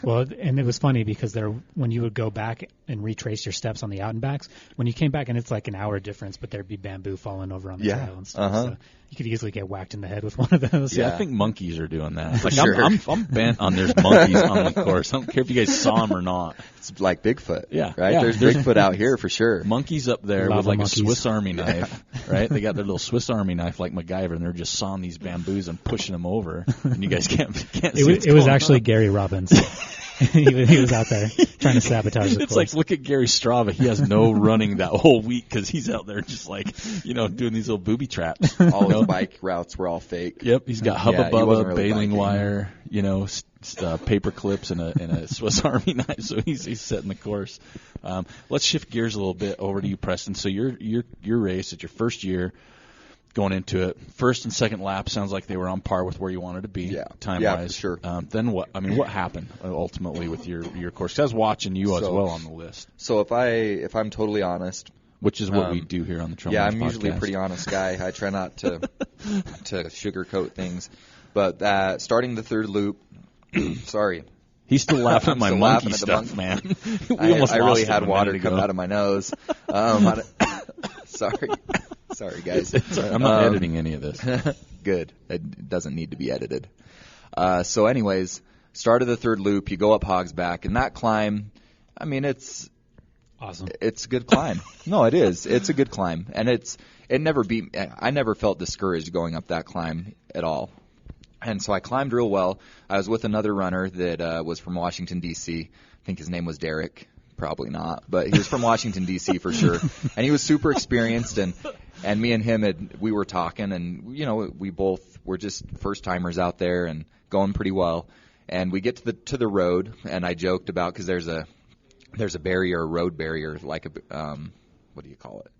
Well, and it was funny because when you would go back and retrace your steps on the out and backs, when you came back and it's like an hour difference, but there'd be bamboo falling over on the trail and stuff. So you could easily get whacked in the head with one of those. Yeah, I think monkeys are doing that. Like, sure. I'm bent on there's monkeys on the course. I don't care if you guys saw them or not. It's like Bigfoot. Yeah. Right? Yeah. There's Bigfoot out here for sure. Monkeys up there Lava with like monkeys. a Swiss Army knife, right? They got their little Swiss Army knife like MacGyver, and they're just sawing these bamboos and pushing them over. And you guys can't see what's It was going actually on. Gary Robbins. he was out there trying to sabotage the It's course. like, look at Gary Strava. He has no running that whole week because he's out there just like, doing these little booby traps. All his bike routes were all fake. Yep, he's got Hubba Yeah, he wasn't Bubba, really baling biking. wire, paper clips and a Swiss Army knife. So he's setting the course. Let's shift gears a little bit over to you, Preston. So your race, it's your first year going into it. First and second lap sounds like they were on par with where you wanted to be, time Yeah, wise. for sure. Then what? I mean, what happened ultimately with your course? 'Cause I was watching you as well on the list, So if I'm totally honest, which is what we do here on the Trail yeah, Runners I'm usually a podcast. pretty honest guy. I try not to sugarcoat things. But starting the third loop, sorry, He's still laughing at my still monkey laughing at the stuff, monkey. man. We almost I really lost had him a water minute coming ago. out of my nose. Sorry, guys. It's all right. I'm not editing any of this. Good. It doesn't need to be edited. So anyways, start of the third loop, you go up Hogsback, and that climb, I mean, it's Awesome. It's a good climb. No, it is. It's a good climb. And I never felt discouraged going up that climb at all. And so I climbed real well. I was with another runner that was from Washington, D.C. I think his name was Derek. Probably not. But he was from Washington, D.C. for sure. And he was super experienced. And me and him, we were talking. And, we both were just first-timers out there and going pretty well. And we get to the road. And I joked about, because there's a barrier, a road barrier, like what do you call it?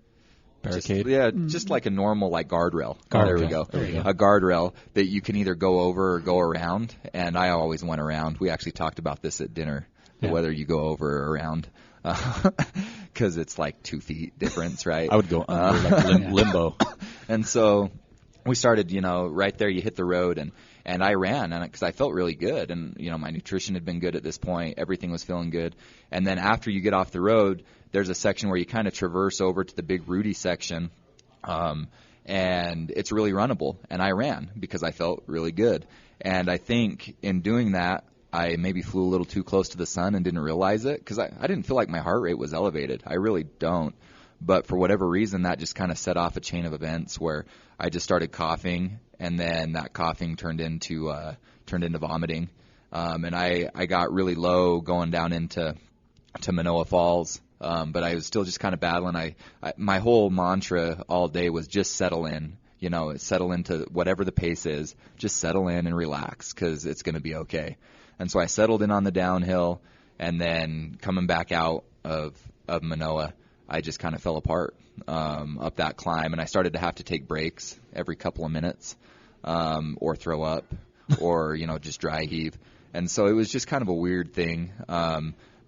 Barricade? Just like a normal guardrail. Guardrail. There we go. A guardrail that you can either go over or go around. And I always went around. We actually talked about this at dinner, whether you go over or around, because it's like 2 feet difference, right? I would go under limbo. And so we started, right there. You hit the road, and I ran, because I felt really good, and my nutrition had been good at this point. Everything was feeling good. And then after you get off the road, there's a section where you kind of traverse over to the Big Rudy section, and it's really runnable. And I ran because I felt really good. And I think in doing that, I maybe flew a little too close to the sun and didn't realize it, because I didn't feel like my heart rate was elevated. I really don't. But for whatever reason, that just kind of set off a chain of events where I just started coughing, and then that coughing turned into vomiting. And I got really low going down into Manoa Falls. But I was still just kind of battling. My whole mantra all day was just settle in. Settle into whatever the pace is. Just settle in and relax, because it's going to be okay. And so I settled in on the downhill, and then coming back out of Manoa, I just kind of fell apart up that climb, and I started to have to take breaks every couple of minutes, or throw up, or just dry heave. And so it was just kind of a weird thing.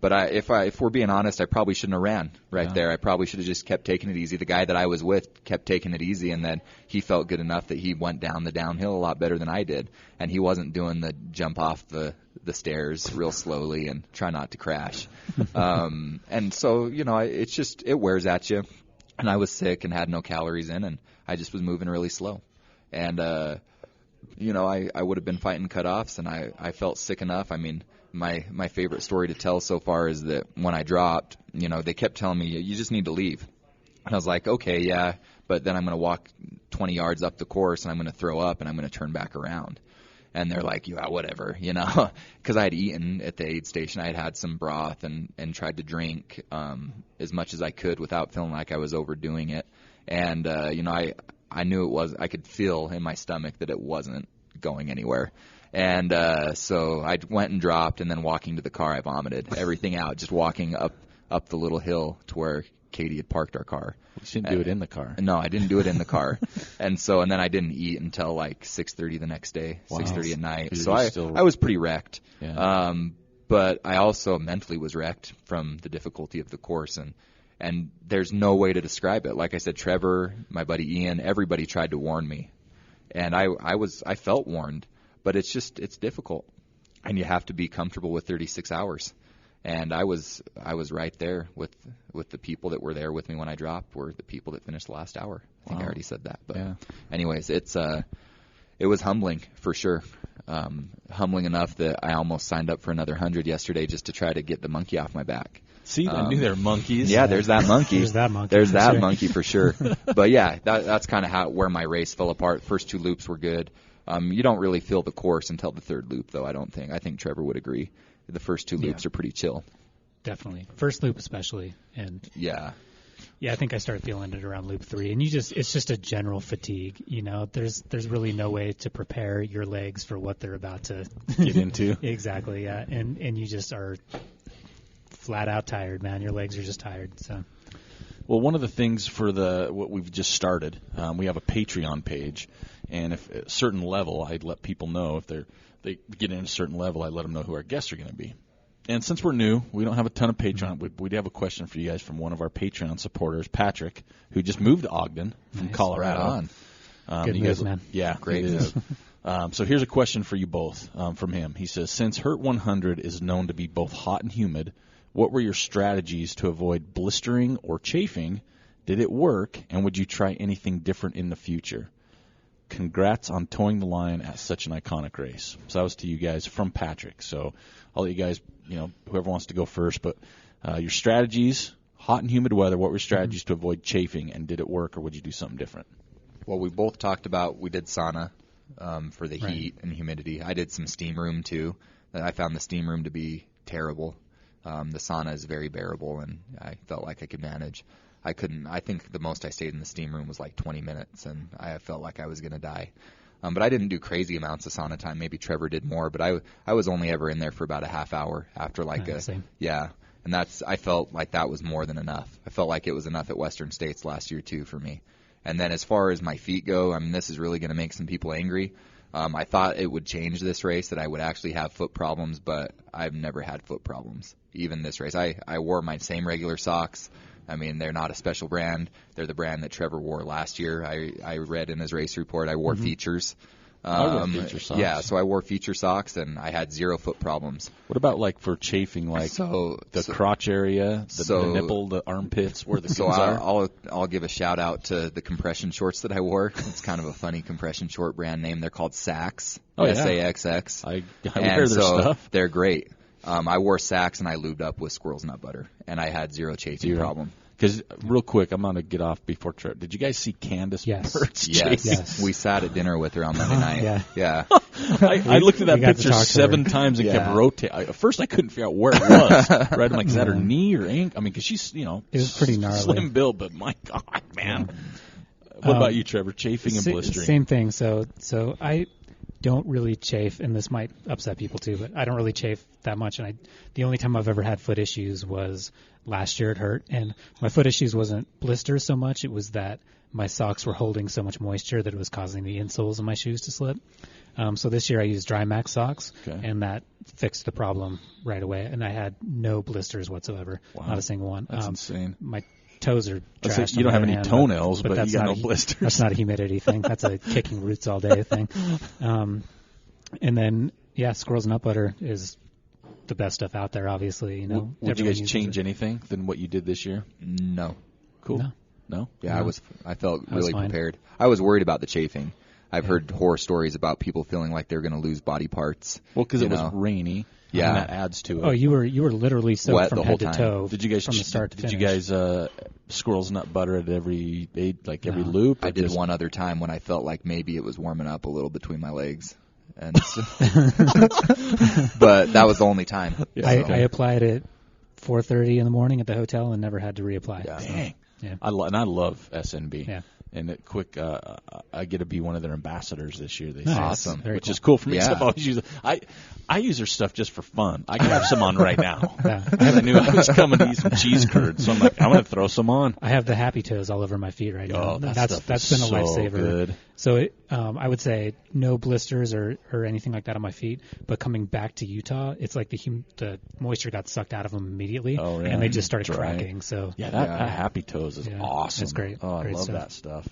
But if we're being honest, I probably shouldn't have ran there. I probably should have just kept taking it easy. The guy that I was with kept taking it easy, and then he felt good enough that he went down the downhill a lot better than I did. And he wasn't doing the jump off the stairs real slowly and try not to crash. And so, it wears at you. And I was sick and had no calories in, and I just was moving really slow. And, I would have been fighting cutoffs, and I felt sick enough. I mean, my favorite story to tell so far is that when I dropped, they kept telling me, you just need to leave. And I was like, okay, yeah, but then I'm going to walk 20 yards up the course, and I'm going to throw up, and I'm going to turn back around. And they're like, yeah, whatever, because I had eaten at the aid station. I had some broth and tried to drink as much as I could without feeling like I was overdoing it. And, I knew it was. I could feel in my stomach that it wasn't going anywhere. And so I went and dropped, and then walking to the car, I vomited everything out, just walking up the little hill to where Katie had parked our car. You didn't do it in the car. No, I didn't do it in the car. And then I didn't eat until like 6:30 the next day, 6:30 at night. So I was pretty wrecked. Yeah. But I also mentally was wrecked from the difficulty of the course, and there's no way to describe it. Like I said, Trevor, my buddy Ian, everybody tried to warn me, and I felt warned, but it's difficult, and you have to be comfortable with 36 hours. And I was right there with the people that were there with me when I dropped were the people that finished the last hour. I think I already said that, but anyways, it was humbling for sure. Humbling enough that I almost signed up for another 100 yesterday just to try to get the monkey off my back. See, I knew there were monkeys. Yeah, there's that monkey. There's that monkey for sure. But yeah, that's kind of where my race fell apart. First 2 loops were good. You don't really feel the course until the 3rd loop, though. I think Trevor would agree. The first 2 loops are pretty chill. Definitely. First loop especially. And yeah, I think I started feeling it around loop 3. And it's just a general fatigue. There's really no way to prepare your legs for what they're about to get into. Exactly, yeah. And you just are flat out tired, man. Your legs are just tired. So. Well, one of the things for what we've just started, we have a Patreon page, and if at a certain level, I'd let people know if they get in a certain level, I'd let them know who our guests are going to be. And since we're new, we don't have a ton of Patreon. We have a question for you guys from one of our Patreon supporters, Patrick, who just moved to Ogden from Colorado. Right on. Good news, man. Yeah, great news. So here's a question for you both from him. He says, since Hurt 100 is known to be both hot and humid, what were your strategies to avoid blistering or chafing? Did it work, and would you try anything different in the future? Congrats on towing the line at such an iconic race. So that was to you guys from Patrick. So I'll let you guys, whoever wants to go first, but your strategies, hot and humid weather, what were your strategies to avoid chafing, and did it work, or would you do something different? Well, we both talked about we did sauna for the heat and humidity. I did some steam room, too. I found the steam room to be terrible. The sauna is very bearable, and I felt like I could manage. I think the most I stayed in the steam room was like 20 minutes, and I felt like I was going to die. But I didn't do crazy amounts of sauna time. Maybe Trevor did more, but I was only ever in there for about a half hour after same. And I felt like that was more than enough. I felt like it was enough at Western States last year, too, for me. And then as far as my feet go, this is really going to make some people angry. I thought it would change this race, that I would actually have foot problems, but I've never had foot problems, even this race. I wore my same regular socks. They're not a special brand. They're the brand that Trevor wore last year. I read in his race report I wore Features. I wore Feature socks. Yeah, so I wore Feature socks, and I had 0 foot problems. What about for chafing, the crotch area, the nipple, the armpits, where the goods are? I'll give a shout out to the compression shorts that I wore. It's kind of a funny compression short brand name. They're called Saxx. SAXX. I wear their stuff. They're great. I wore Saxx, and I lubed up with squirrel's nut butter, and I had 0 chafing problem. Because real quick, I'm going to get off before Trevor. Did you guys see Candace Burt's chafing? Yes. We sat at dinner with her on Monday night. Yeah. I looked at that picture 7 times and kept rotating. At first, I couldn't figure out where it was. Right? I'm like, is that her knee or ankle? Because she's, it was pretty gnarly. Slim build, but my God, man. What about you, Trevor? Chafing and blistering? Same thing. So I don't really chafe, and this might upset people too, but I don't really chafe that much. And the only time I've ever had foot issues was last year at Hurt, and my foot issues wasn't blisters so much. It was that my socks were holding so much moisture that it was causing the insoles of my shoes to slip. So this year I used Dry Max socks, and that fixed the problem right away. And I had no blisters whatsoever, not a single one. That's insane. My toes are trashed. You don't have any toenails, but you got no blisters. That's not a humidity thing. That's a kicking roots all day thing. And then, squirrel's nut butter is the best stuff out there, obviously. Would you guys change anything than what you did this year? No. Cool. No? Yeah, no. I felt really prepared. I was worried about the chafing. I've heard horror stories about people feeling like they're going to lose body parts. Well, because it was rainy. Yeah, and that adds to it. Oh, you were literally soaked wet from the head whole to time. toe. Did you guys from the start to finish? Did you guys squirrel's nut butter at every loop? I did one other time when I felt like maybe it was warming up a little between my legs, and but that was the only time. Yeah, I applied at 4:30 in the morning at the hotel and never had to reapply. Yeah. Dang. Yeah. I love SNB. Yeah. And I get to be one of their ambassadors this year. They say, Awesome, which is cool for me. Yeah. So I've always used it. I use their stuff just for fun. I can have some on right now. Yeah. I knew I was coming to eat some cheese curds, so I'm like, I'm going to throw some on. I have the Happy Toes all over my feet right now. Oh, That's been a so lifesaver. good. So I would say no blisters or anything like that on my feet. But coming back to Utah, it's like the moisture got sucked out of them immediately, and they just started Dry. cracking. So Yeah, that Happy Toes is awesome. It's great. Oh, I Great love stuff. that stuff.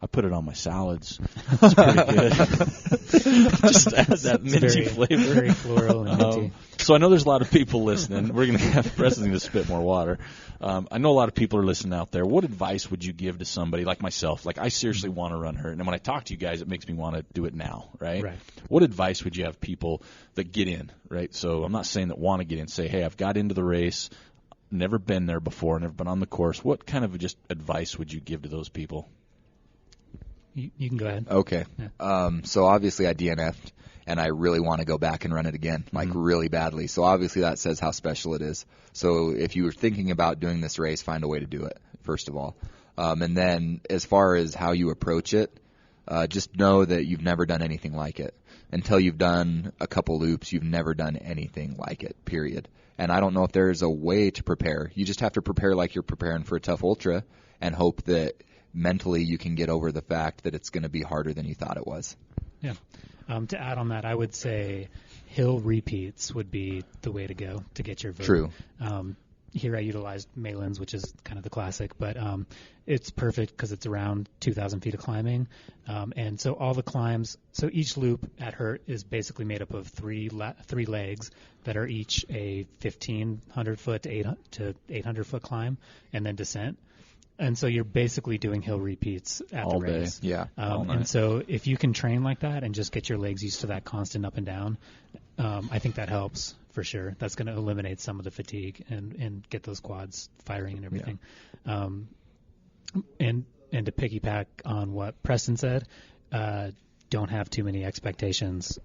I put it on my salads. It's pretty good. Just adds that It's minty flavor. very floral and minty. So I know there's a lot of people listening. We're going to have Preston to spit more water. I know a lot of people are listening out there. What advice would you give to somebody like myself? Like, I seriously want to run hurt. And when I talk to you guys, it makes me want to do it now, right? Right. What advice would you have people that get in, right? So I'm not saying that want to get in. Say, hey, I've got into the race, never been there before, never been on the course. What kind of just advice would you give to those people? You can go ahead. Okay. Yeah. So obviously I DNF'd, and I really want to go back and run it again, like really badly. So obviously that says how special it is. So if you were thinking about doing this race, find a way to do it, first of all. And then as far as how you approach it, just know that you've never done anything like it. Until you've done a couple loops, you've never done anything like it, period. And I don't know if there's a way to prepare. You just have to prepare like you're preparing for a tough ultra and hope that mentally you can get over the fact that it's going to be harder than you thought it was. Yeah. To add on that, I would say hill repeats would be the way to go to get your vert. True. Here I utilized Malin's, which is kind of the classic, but it's perfect because it's around 2,000 feet of climbing. And so all the climbs, so each loop at Hurt is basically made up of three legs that are each a 1,500 foot to 800 foot climb and then descent. And so you're basically doing hill repeats at All the day. race. Yeah. And so if you can train like that and just get your legs used to that constant up and down, I think that helps for sure. That's going to eliminate some of the fatigue and get those quads firing and everything. And to piggyback on what Preston said, don't have too many expectations.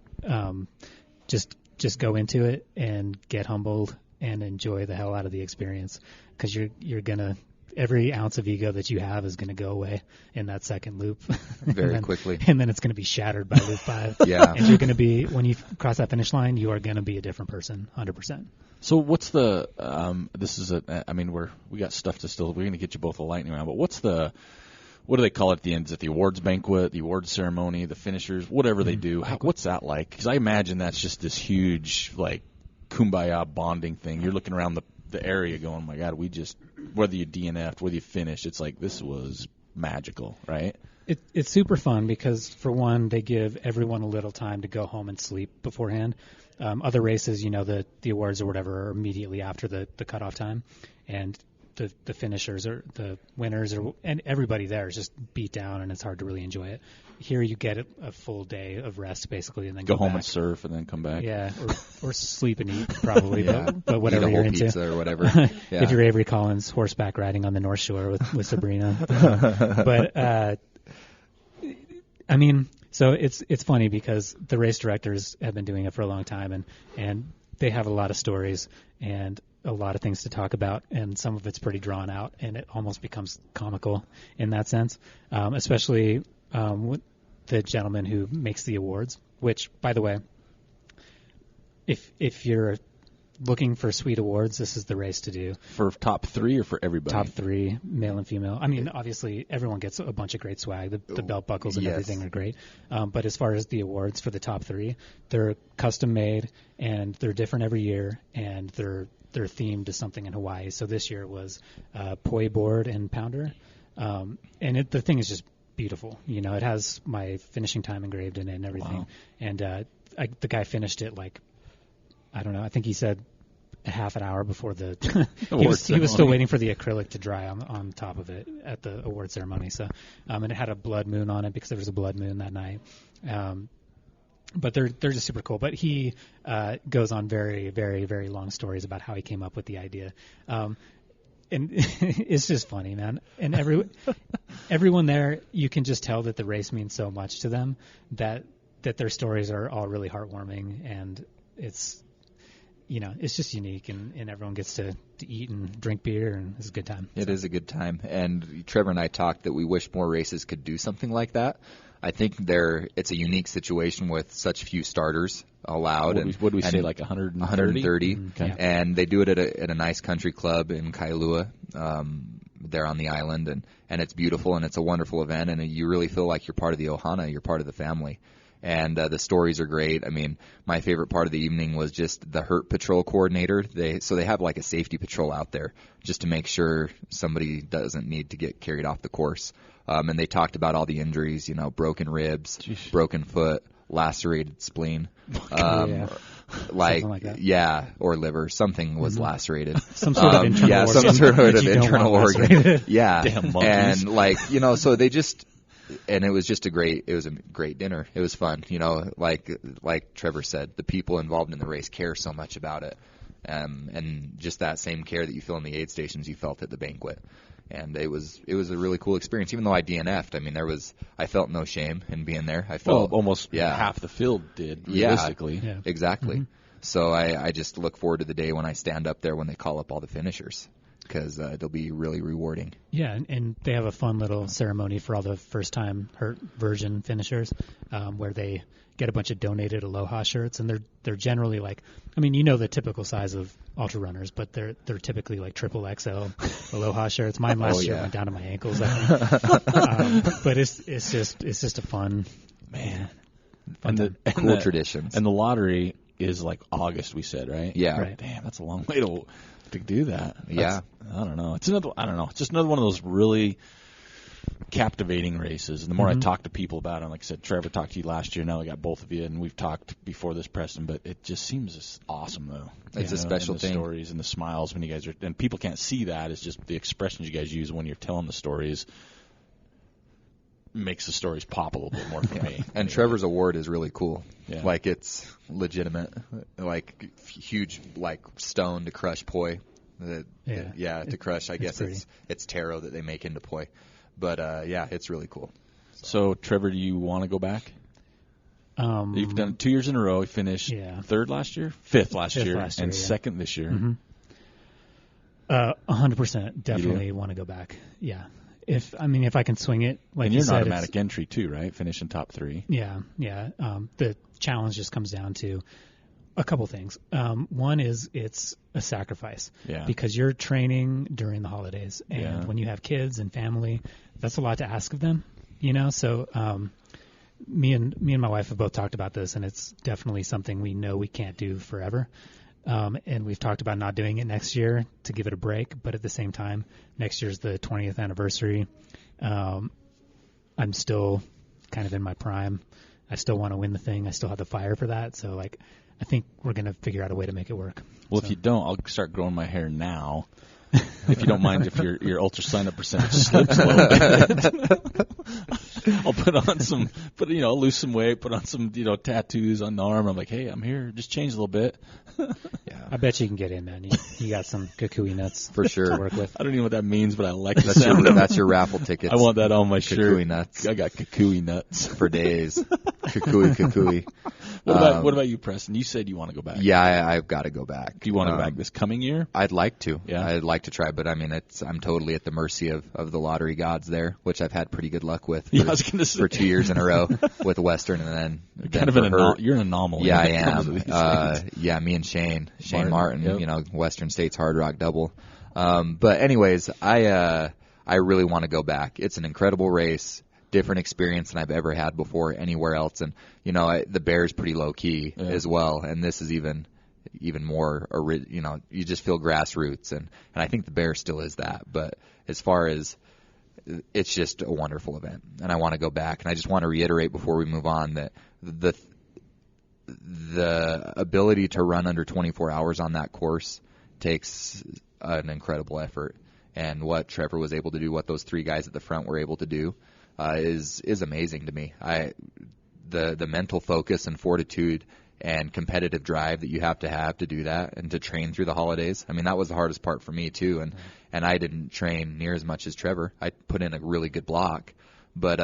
Just go into it and get humbled and enjoy the hell out of the experience, because you're gonna. Every ounce of ego that you have is going to go away in that second loop. Very quickly. And then it's going to be shattered by loop 5. Yeah. And you're going to be, when you cross that finish line, you are going to be a different person, 100%. So what's the we got stuff to still, we're going to get you both a lightning round, but what do they call it at the end? Is it the awards banquet, the awards ceremony, the finishers, whatever they do? What's that like? Because I imagine that's just this huge, like, kumbaya bonding thing. You're looking around the area going, oh my God, whether you DNF'd, whether you finished, it's like, this was magical, right? It's super fun because, for one, they give everyone a little time to go home and sleep beforehand. Other races, the awards or whatever are immediately after the cutoff time, and the finishers or the winners and everybody there is just beat down, and it's hard to really enjoy it. Here you get a full day of rest basically, and then go home back and surf and then come back. Yeah, or sleep and eat probably, Yeah. but whatever Eat a you're whole into. pizza or whatever. Yeah. If you're Avery Collins, horseback riding on the North Shore with Sabrina. But so it's funny because the race directors have been doing it for a long time, and they have a lot of stories and a lot of things to talk about, and some of it's pretty drawn out, and it almost becomes comical in that sense, especially with the gentleman who makes the awards, which, by the way, if you're looking for sweet awards, this is the race to do. For top 3 or for everybody? Top 3, male and female. I mean, obviously, everyone gets a bunch of great swag. The belt buckles and everything are great. But as far as the awards for the top 3, they're custom made, and they're different every year, and they're themed to something in Hawaii. So this year was poi board and pounder. And the thing is just beautiful. It has my finishing time engraved in it and everything. Wow. And the guy finished it like, I don't know, I think he said a half an hour before the he was still waiting for the acrylic to dry on top of it at the award ceremony. So and it had a blood moon on it because there was a blood moon that night. But they're just super cool. But he goes on very, very, very long stories about how he came up with the idea. And it's just funny, man. And everyone there, you can just tell that the race means so much to them that their stories are all really heartwarming, and it's just unique, and everyone gets to eat and drink beer, and it's a good time. It is a good time. And Trevor and I talked that we wish more races could do something like that. I think it's a unique situation with such few starters allowed. What do we say, like 130? 130. Okay. And they do it at a nice country club in Kailua. There on the island, and it's beautiful, and it's a wonderful event, and you really feel like you're part of the Ohana, you're part of the family. And the stories are great. I mean, my favorite part of the evening was just the hurt patrol coordinator. They have like a safety patrol out there just to make sure somebody doesn't need to get carried off the course. And they talked about all the injuries, broken ribs, broken foot, lacerated spleen. Like that. Or liver. Something was lacerated. Some sort of internal organ. Some sort of internal organ. Yeah. Damn monkeys. And so they just, and it was a great dinner. It was fun. Like Trevor said, the people involved in the race care so much about it. And just that same care that you feel in the aid stations, you felt at the banquet. And it was a really cool experience. Even though I DNF'd, I mean, I felt no shame in being there. I felt almost half the field did, realistically. Yeah, exactly. Mm-hmm. So I just look forward to the day when I stand up there when they call up all the finishers, because it'll be really rewarding. Yeah, and they have a fun little ceremony for all the first-time hurt version finishers, where they get a bunch of donated Aloha shirts, and they're generally the typical size of ultra runners, but they're typically like triple XL Aloha shirts. Mine last year went down to my ankles, I think. But it's just a fun cool traditions. And the lottery is like August, we said, right? Yeah. Right. Damn, that's a long way to do that. Yeah. I don't know. It's just another one of those really captivating races. And the more I talk to people about it, like I said, Trevor talked to you last year. Now we got both of you, and we've talked before this, Preston. But it just seems just awesome, though. It's a special and the thing. Stories and the smiles when you guys are, and people can't see that. It's just the expressions you guys use when you're telling the stories makes the stories pop a little bit more for me. And Trevor's award is really cool. Yeah. Like, it's legitimate. Like, huge, stone to crush poi. To crush. I guess it's taro that they make into poi. But, it's really cool. So, Trevor, do you want to go back? You've done it 2 years in a row. You finished third last year? Fifth last year, and second this year. 100% definitely want to go back. Yeah. If I can swing it, like and you're an automatic entry too, right? Finishing top 3. Yeah. The challenge just comes down to a couple things. One is it's a sacrifice, because you're training during the holidays, and when you have kids and family, that's a lot to ask of them. So me and my wife have both talked about this, and it's definitely something we know we can't do forever. And we've talked about not doing it next year to give it a break, but at the same time, next year's the 20th anniversary. I'm still kind of in my prime. I still want to win the thing. I still have the fire for that. So, I think we're going to figure out a way to make it work. Well, if you don't, I'll start growing my hair now. If you don't mind, if your ultra sign-up percentage slips a little bit. I'll lose some weight, put on some, tattoos on the arm. I'm like, hey, I'm here. Just change a little bit. Yeah. I bet you can get in, man. You got some kukui nuts for sure to work with. I don't even know what that means, but I like the sound. That's your raffle tickets. I want that on my shirt. Kukui nuts. I got kukui nuts for days. Kukui. What about you, Preston? You said you want to go back. Yeah, I've got to go back. Do you want to go back this coming year? I'd like to. Yeah. I'd like to try, but I'm totally at the mercy of the lottery gods there, which I've had pretty good luck with for 2 years in a row with Western, and then you're an anomaly. Yeah, I am. Me and Shane Martin, Western States Hard Rock double. But anyways, I really want to go back. It's an incredible race. Different experience than I've ever had before anywhere else, and the Bear's pretty low key as well, and this is even more. You just feel grassroots, and I think the Bear still is that. But as far as it's just a wonderful event, and I want to go back, and I just want to reiterate before we move on that the ability to run under 24 hours on that course takes an incredible effort, and what Trevor was able to do, what those 3 guys at the front were able to do. Is amazing to me. The mental focus and fortitude and competitive drive that you have to do that and to train through the holidays. I mean, that was the hardest part for me too, and I didn't train near as much as Trevor. I put in a really good block, But,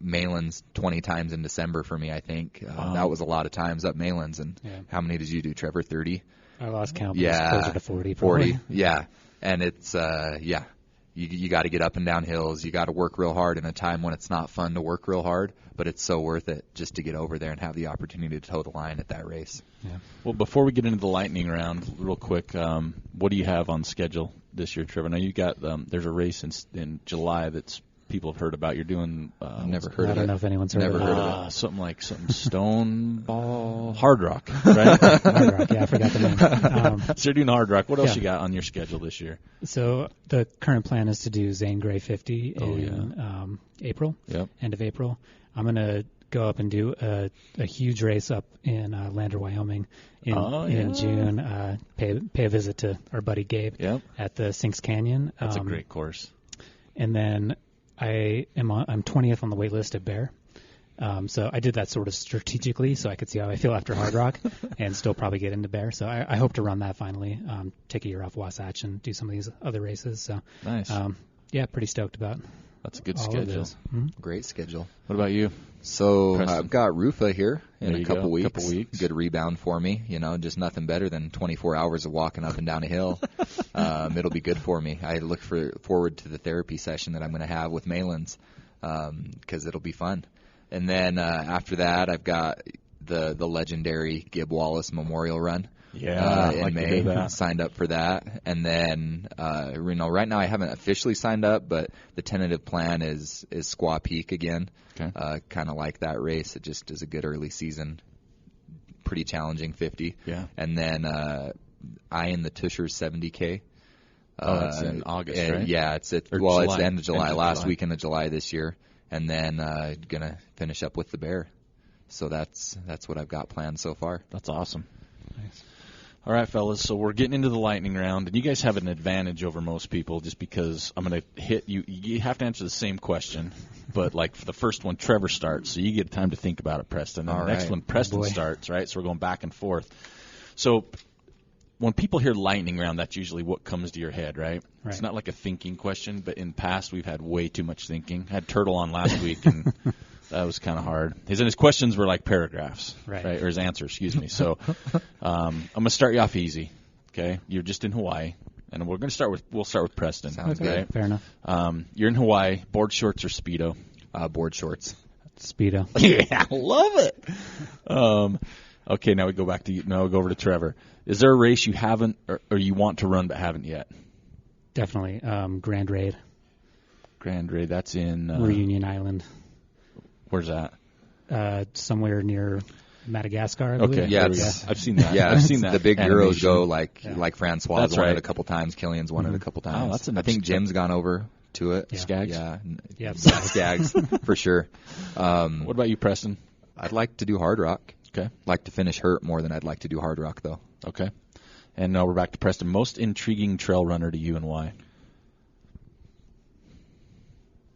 Malin's 20 times in December for me, I think. That was a lot of times up Malin's. And how many did you do, Trevor? 30? I lost count, but it's closer to 40 probably. 40, yeah. And it's, you got to get up and down hills. You got to work real hard in a time when it's not fun to work real hard, but it's so worth it just to get over there and have the opportunity to toe the line at that race. Yeah. Well, before we get into the lightning round, real quick, what do you have on schedule this year, Trevor? Now you got there's a race in July that's people have heard about. You're doing never heard of it. I don't know if anyone's heard of it. Something Stone Ball Hard Rock, right? Hard Rock, yeah, I forgot the name. So you're doing Hard Rock. What else you got on your schedule this year? So the current plan is to do Zane Gray 50 in April, end of April. I'm going to go up and do a huge race up in Lander, Wyoming in June. Pay a visit to our buddy Gabe at the Sinks Canyon. That's a great course. And then I'm 20th on the wait list at Bear. So I did that sort of strategically so I could see how I feel after Hard Rock and still probably get into Bear. So I hope to run that finally, take a year off Wasatch and do some of these other races. So nice. Pretty stoked about. That's a good schedule. Mm-hmm. Great schedule. What about you? So Preston. I've got Rufa here in a couple weeks. Good rebound for me. Just nothing better than 24 hours of walking up and down a hill. It'll be good for me. I look forward to the therapy session that I'm going to have with Malin's because it'll be fun. And then after that, I've got the legendary Gib Wallace Memorial Run. In May, signed up for that, and then right now I haven't officially signed up, but the tentative plan is Squaw Peak again. Okay. Kind of like that race. It just is a good early season, pretty challenging 50. Yeah. And then I in the Tushers 70K. That's in August, right? Yeah, it's the end of July, last weekend of July this year, and then gonna finish up with the Bear. So that's what I've got planned so far. That's awesome. Nice. All right, fellas, so we're getting into the lightning round, and you guys have an advantage over most people just because I'm going to hit you. You have to answer the same question, but for the first one, Trevor starts, so you get time to think about it, Preston. And the next one, Preston starts, right? So we're going back and forth. So when people hear lightning round, that's usually what comes to your head, right? It's not like a thinking question, but in the past we've had way too much thinking. I had Turtle on last week, and that was kind of hard. His questions were like paragraphs, right? Or his answers, excuse me. So I'm going to start you off easy, okay? You're just in Hawaii, and we'll start with Preston. Sounds good. Fair enough. You're in Hawaii, board shorts or Speedo? Board shorts. Speedo. Yeah, love it. Okay, now we go over to Trevor. Is there a race you haven't or you want to run but haven't yet? Definitely. Grand Raid. Grand Raid, that's in Reunion Island. Where's that? Somewhere near Madagascar, I believe. Okay, yeah, I've seen that. Yeah, I've seen that. The big animation. Euros go like Francois That's won right. it a couple times. Killian's won it a couple times. Oh, that's I think Jim's gone over to it. Yeah. Skaggs? Yeah, Yep. Skaggs for sure. What about you, Preston? I'd like to do Hard Rock. Okay. Like to finish Hurt more than I'd like to do Hard Rock, though. Okay. And now we're back to Preston. Most intriguing trail runner to you and why?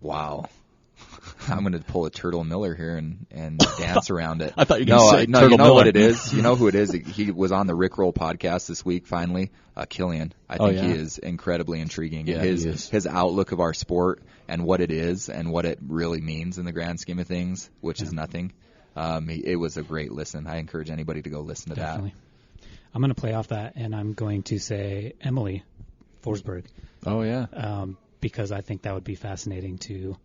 Wow. I'm going to pull a Turtle Miller here and dance around it. I thought you were going to say no, Turtle you know Miller. what it is? You know who it is? He was on the Rickroll podcast this week, finally. Killian. I think he is incredibly intriguing. Yeah, his outlook of our sport and what it is and what it really means in the grand scheme of things, which is nothing. It was a great listen. I encourage anybody to go listen to Definitely. I'm going to play off that, and I'm going to say Emily Forsberg. Oh, yeah. Because I think that would be fascinating to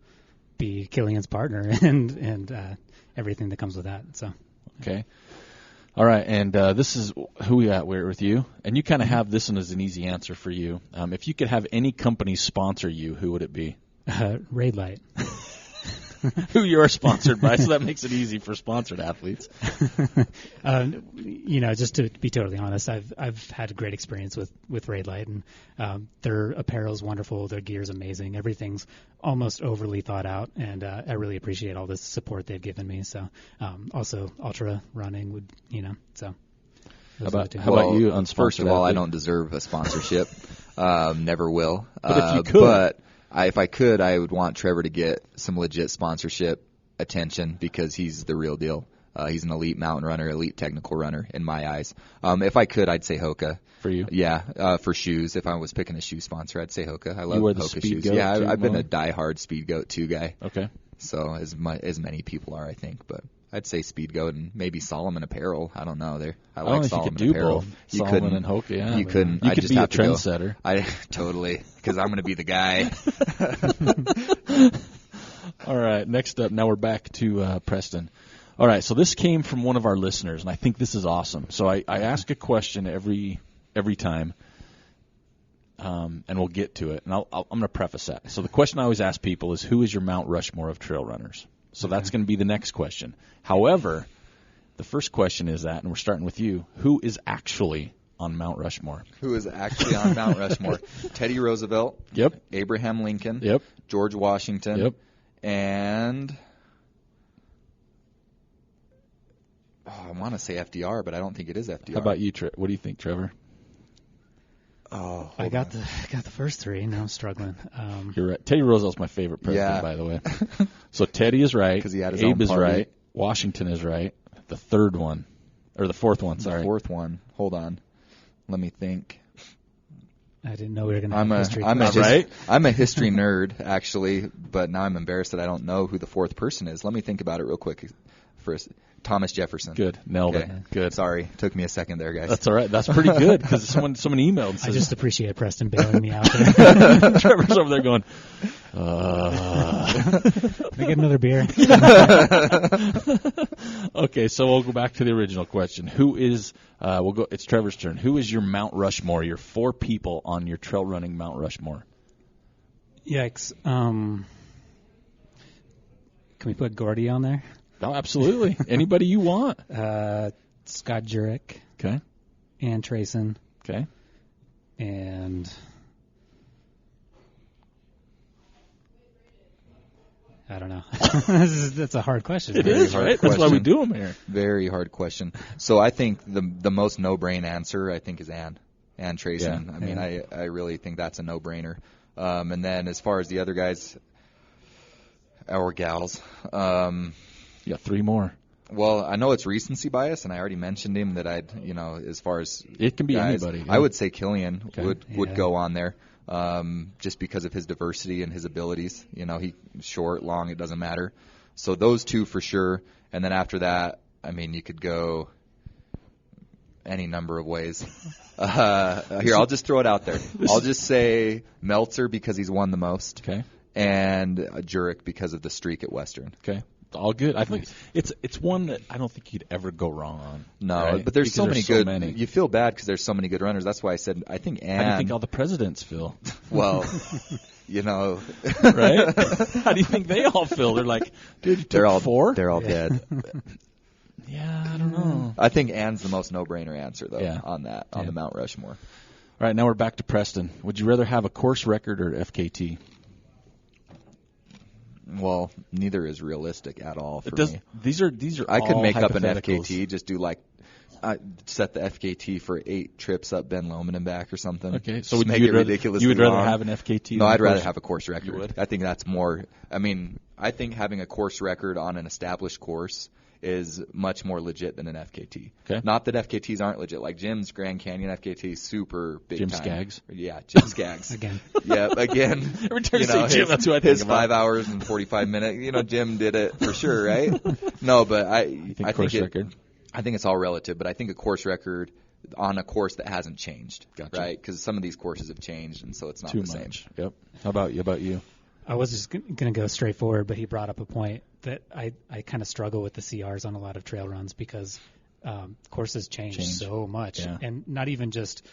be Killian's partner and everything that comes with that. So. Okay. All right, and this is who we at. We're with you, and you kind of have this one as an easy answer for you. If you could have any company sponsor you, who would it be? Raid Light. Who you're sponsored by, so that makes it easy for sponsored athletes. Just to be totally honest, I've had a great experience with Raid Light, and their apparel is wonderful, their gear is amazing, everything's almost overly thought out, and I really appreciate all the support they've given me. So also ultra running would, so. How about you, unsponsored First of all, athlete? I don't deserve a sponsorship. Never will. But if you could. But if I could, I would want Trevor to get some legit sponsorship attention because he's the real deal. He's an elite mountain runner, elite technical runner in my eyes. If I could, I'd say Hoka. For you? Yeah, for shoes. If I was picking a shoe sponsor, I'd say Hoka. I love wear the Hoka Speed shoes. Goat Yeah, too, I've been a Molly? diehard Speed Goat 2 guy. Okay. So as many people are, I think, but I'd say Speed Goat and maybe Solomon Apparel. I don't know. I don't know like if you Solomon could do Apparel. both. You Solomon couldn't. and Hoka, yeah. You couldn't. You I could just be a have to go. trendsetter. I totally, because I'm going to be the guy. All right, next up, now we're back to Preston. All right, so this came from one of our listeners, and I think this is awesome. So I ask a question every time, and we'll get to it. And I'm going to preface that. So the question I always ask people is, who is your Mount Rushmore of trail runners? So that's going to be the next question. However, the first question is that, and we're starting with you, who is actually on Mount Rushmore? Who is actually on Mount Rushmore? Teddy Roosevelt. Yep. Abraham Lincoln. Yep. George Washington. Yep. And I want to say FDR, but I don't think it is FDR. How about you, what do you think, Trevor? Oh, I got the first three. Now I'm struggling. You're right. Teddy Roosevelt's my favorite president, Yeah. by the way. So Teddy is right. 'Cause he had his Abe own is party. right. Washington is right. The third one, or the fourth one, sorry. The fourth one. Hold on. Let me think. I didn't know we were going to have history. I'm Right? I'm a history nerd, actually, but now I'm embarrassed that I don't know who the fourth person is. Let me think about it real quick. First, Thomas Jefferson. Good. Nailed Okay. it. Good. Sorry. Took me a second there, guys. That's all right. That's pretty good because someone emailed and I says, just appreciate Preston bailing me out there. Trevor's over there going, Can I get another beer? Okay, so we'll go back to the original question. Who is, it's Trevor's turn. Who is your Mount Rushmore, your 4 people on your trail running Mount Rushmore? Yikes. Can we put Gordy on there? Oh, absolutely. Anybody you want. Scott Jurek, Okay. Ann Trayson, Okay. and I don't know. That's a hard question. It is, hard right? That's why we question. do them here. Very hard question. So I think the most no-brain answer, I think, is Ann Trayson. Yeah. I mean, I really think that's a no-brainer. And then as far as the other guys, or gals, You got 3 more. well, I know it's recency bias, and I already mentioned him that as far as It can be guys, anybody. I would say Killian Okay. would Yeah. go on there, just because of his diversity and his abilities. He short, long, it doesn't matter. So those 2 for sure. And then after that, I mean, you could go any number of ways. Here, I'll just throw it out there. I'll just say Meltzer because he's won the most, Okay. and Jurek because of the streak at Western. Okay. All good. I think it's one that I don't think you'd ever go wrong on. No, right? but there's Because so many good. many. You feel bad because there's so many good runners. That's why I said I think Ann. How do you think all the presidents feel? Well, Right? How do you think they all feel? They're like, dude, you took 4? They're all dead. Yeah, I don't know. I think Ann's the most no-brainer answer though Yeah. on that on the Mount Rushmore. All right, now we're back to Preston. Would you rather have a course record or FKT? Well, neither is realistic at all for me. These are I could all make up an hypotheticals. FKT, just do set the FKT for 8 trips up Ben Lomond and back or something. Okay, so Just make it ridiculously you would rather long. have an FKT? No, than I'd a rather course? have a course record. You would? I think that's more. I mean, I think having a course record on an established course is much more legit than an FKT. Okay. Not that FKTs aren't legit. Like Jim's Grand Canyon FKT, super big Jim time. Skaggs? Yeah, Jim Skaggs. Again. Yeah, again. Every time you say Jim, that's who I think his about. 5 hours and 45 minutes. Jim did it for sure, right? No, but I think course record? I think it's all relative, but I think a course record on a course that hasn't changed, Gotcha. right? Because some of these courses have changed, and so it's not Too the much. same. Yep. How about you? I was just going to go straight forward, but he brought up a point that I kind of struggle with the CRs on a lot of trail runs because courses change so much, Yeah. and not even just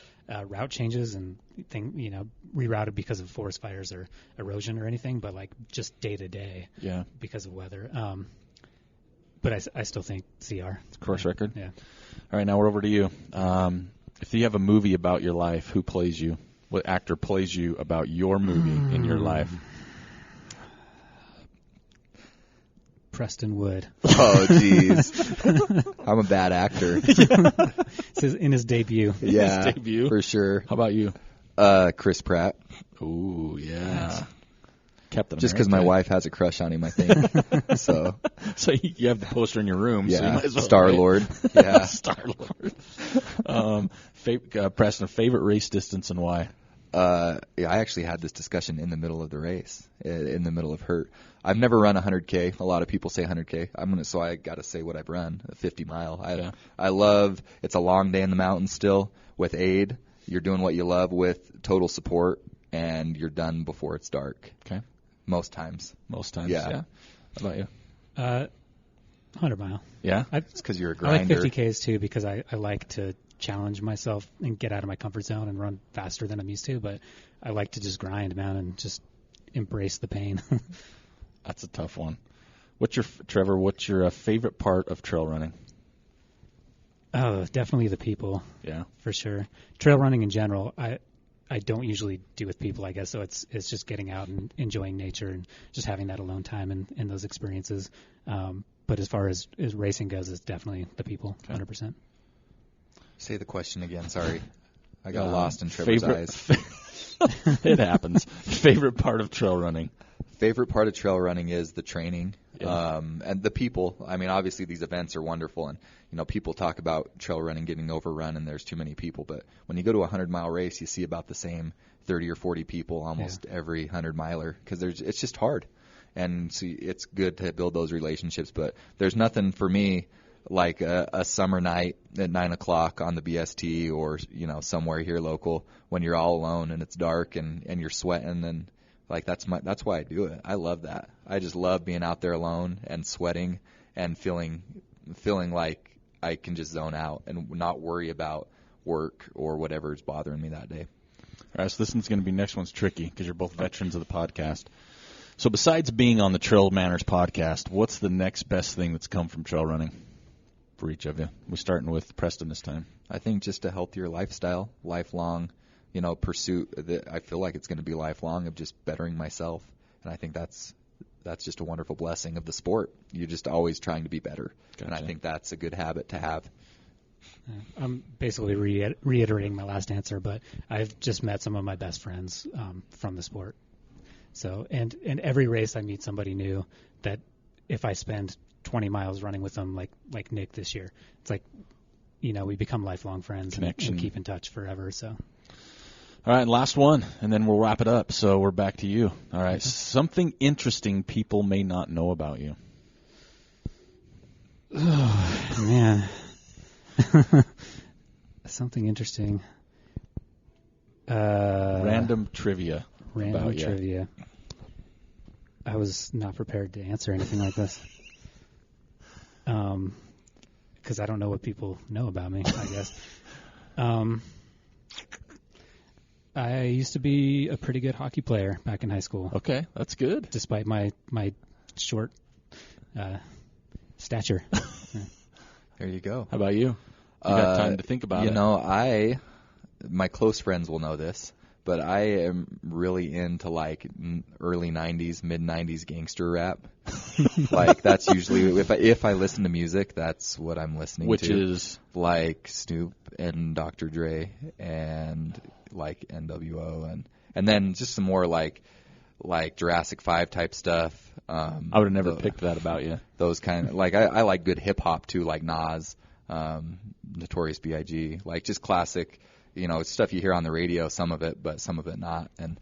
route changes and rerouted because of forest fires or erosion or anything, but like just day to day Yeah. because of weather. But I still think CR. Course record? Yeah. All right, now we're over to you. If you have a movie about your life, who plays you? What actor plays you about your movie in your life? Preston Wood. Oh, jeez. I'm a bad actor. In his debut. Yeah, His debut. for sure. How about you? Chris Pratt. Ooh, yeah. kept it. Just because my wife has a crush on him, I think. So you have the poster in your room. Yeah, so you might as well Star-Lord. Yeah, Star-Lord. Preston, favorite race distance and why? I actually had this discussion in the middle of the race, in the middle of Hurt. I've never run 100K. A lot of people say 100K. So I got to say what I've run, a 50 mile. I love, it's a long day in the mountains still with aid. You're doing what you love with total support, and you're done before it's dark. Okay. Most times. Yeah. How about you? 100 mile. Yeah? It's because you're a I like grinder. 50Ks too because I like to challenge myself and get out of my comfort zone and run faster than I'm used to, but I like to just grind, man, and just embrace the pain. That's a tough one. Trevor, what's your favorite part of trail running? Oh, definitely the people. Yeah. For sure. Trail running in general, I don't usually do with people, I guess, so it's just getting out and enjoying nature and just having that alone time and those experiences. But as far as racing goes, it's definitely the people, 100%. Say the question again, sorry. I got lost in Trevor's eyes. It happens. Favorite part of trail running? Favorite part of trail running is the training, Yeah. and the people. I mean, obviously these events are wonderful, and people talk about trail running getting overrun and there's too many people. But when you go to a 100-mile race, you see about the same 30 or 40 people almost every 100-miler because it's just hard, and so it's good to build those relationships. But there's nothing for me like a summer night at 9 o'clock on the BST or somewhere here local when you're all alone and it's dark and you're sweating and. Like that's why I do it. I love that. I just love being out there alone and sweating and feeling like I can just zone out and not worry about work or whatever is bothering me that day. All right, so this one's going to be next one's tricky because you're both veterans of the podcast. So besides being on the Trail Manners podcast, what's the next best thing that's come from trail running for each of you? We're starting with Preston this time. I think just a healthier lifestyle, lifelong pursuit that I feel like it's going to be lifelong of just bettering myself. And I think that's just a wonderful blessing of the sport. You're just always trying to be better. Gotcha. And I think that's a good habit to have. I'm basically reiterating my last answer, but I've just met some of my best friends from the sport. So, and every race I meet somebody new that if I spend 20 miles running with them, like Nick this year, it's like, we become lifelong friends and keep in touch forever. So. All right, and last one, and then we'll wrap it up. So we're back to you. All right, something interesting people may not know about you. Oh, man. Something interesting. Random trivia. Random trivia. I was not prepared to answer anything like this. Because I don't know what people know about me, I guess. I used to be a pretty good hockey player back in high school. Okay, that's good. Despite my short stature. There you go. How about you? You got time to think about it. My close friends will know this, but I am really into like early 90s, mid 90s gangster rap. Like that's usually if I listen to music, that's what I'm listening to. Which is like Snoop and Dr. Dre and like NWO and then just some more like Jurassic 5 type stuff. I would have never picked that about you. Those kind of like I like good hip hop too, like Nas, Notorious B.I.G., like just classic, stuff you hear on the radio, some of it, but some of it not. And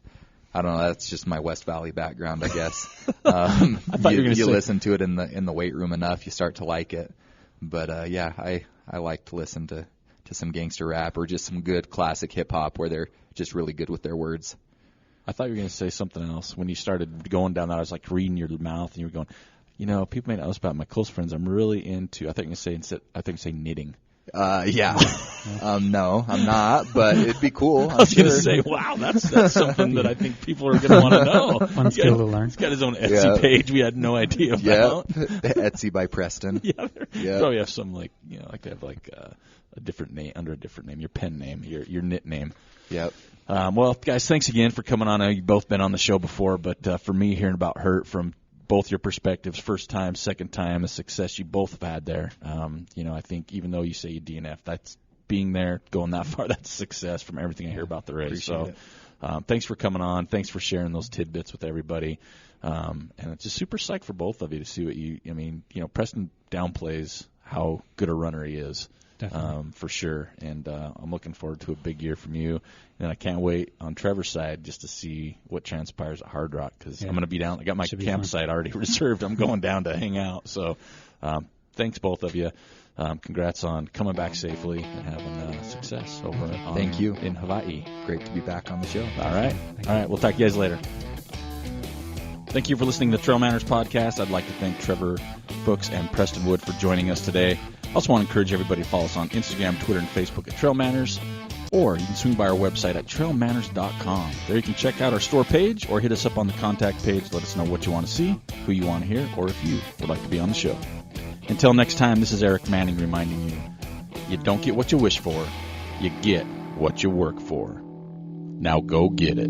I don't know, that's just my West Valley background, I guess. I thought you listen to it in the weight room enough, you start to like it. But I like to listen to some gangster rap or just some good classic hip hop where they're just really good with their words. I thought you were going to say something else. When you started going down that, I was like reading your mouth, and you were going, people may not know about my close friends. I'm really into. I think you say knitting. No, I'm not, but it'd be cool. I was going to say, wow, that's something that I think people are going to want to know. Fun skill to learn. He's got his own Etsy page we had no idea about. Etsy by Preston. Probably have some like they have like a different name under a different name, your pen name, your knit name. Yep. Well, guys, thanks again for coming on. I know you've both been on the show before, but for me, hearing about Hurt from both your perspectives, first time, second time, the success you both have had there. I think even though you say you DNF, that's being there, going that far, that's success from everything I hear about the race. Appreciate it. thanks for coming on. Thanks for sharing those tidbits with everybody. And it's just super psyched for both of you to see what Preston downplays how good a runner he is. For sure. And I'm looking forward to a big year from you. And I can't wait on Trevor's side just to see what transpires at Hard Rock, because I'm going to be down. I got my campsite already reserved. I'm going down to hang out. So thanks, both of you. Congrats on coming back safely and having success over in Hawaii. Great to be back on the show. All right. We'll talk to you guys later. Thank you for listening to the Trail Manners Podcast. I'd like to thank Trevor Fuchs and Preston Wood for joining us today. I also want to encourage everybody to follow us on Instagram, Twitter, and Facebook at Trail Manners, or you can swing by our website at trailmanners.com. There you can check out our store page or hit us up on the contact page. Let us know what you want to see, who you want to hear, or if you would like to be on the show. Until next time, this is Eric Manning reminding you, you don't get what you wish for, you get what you work for. Now go get it.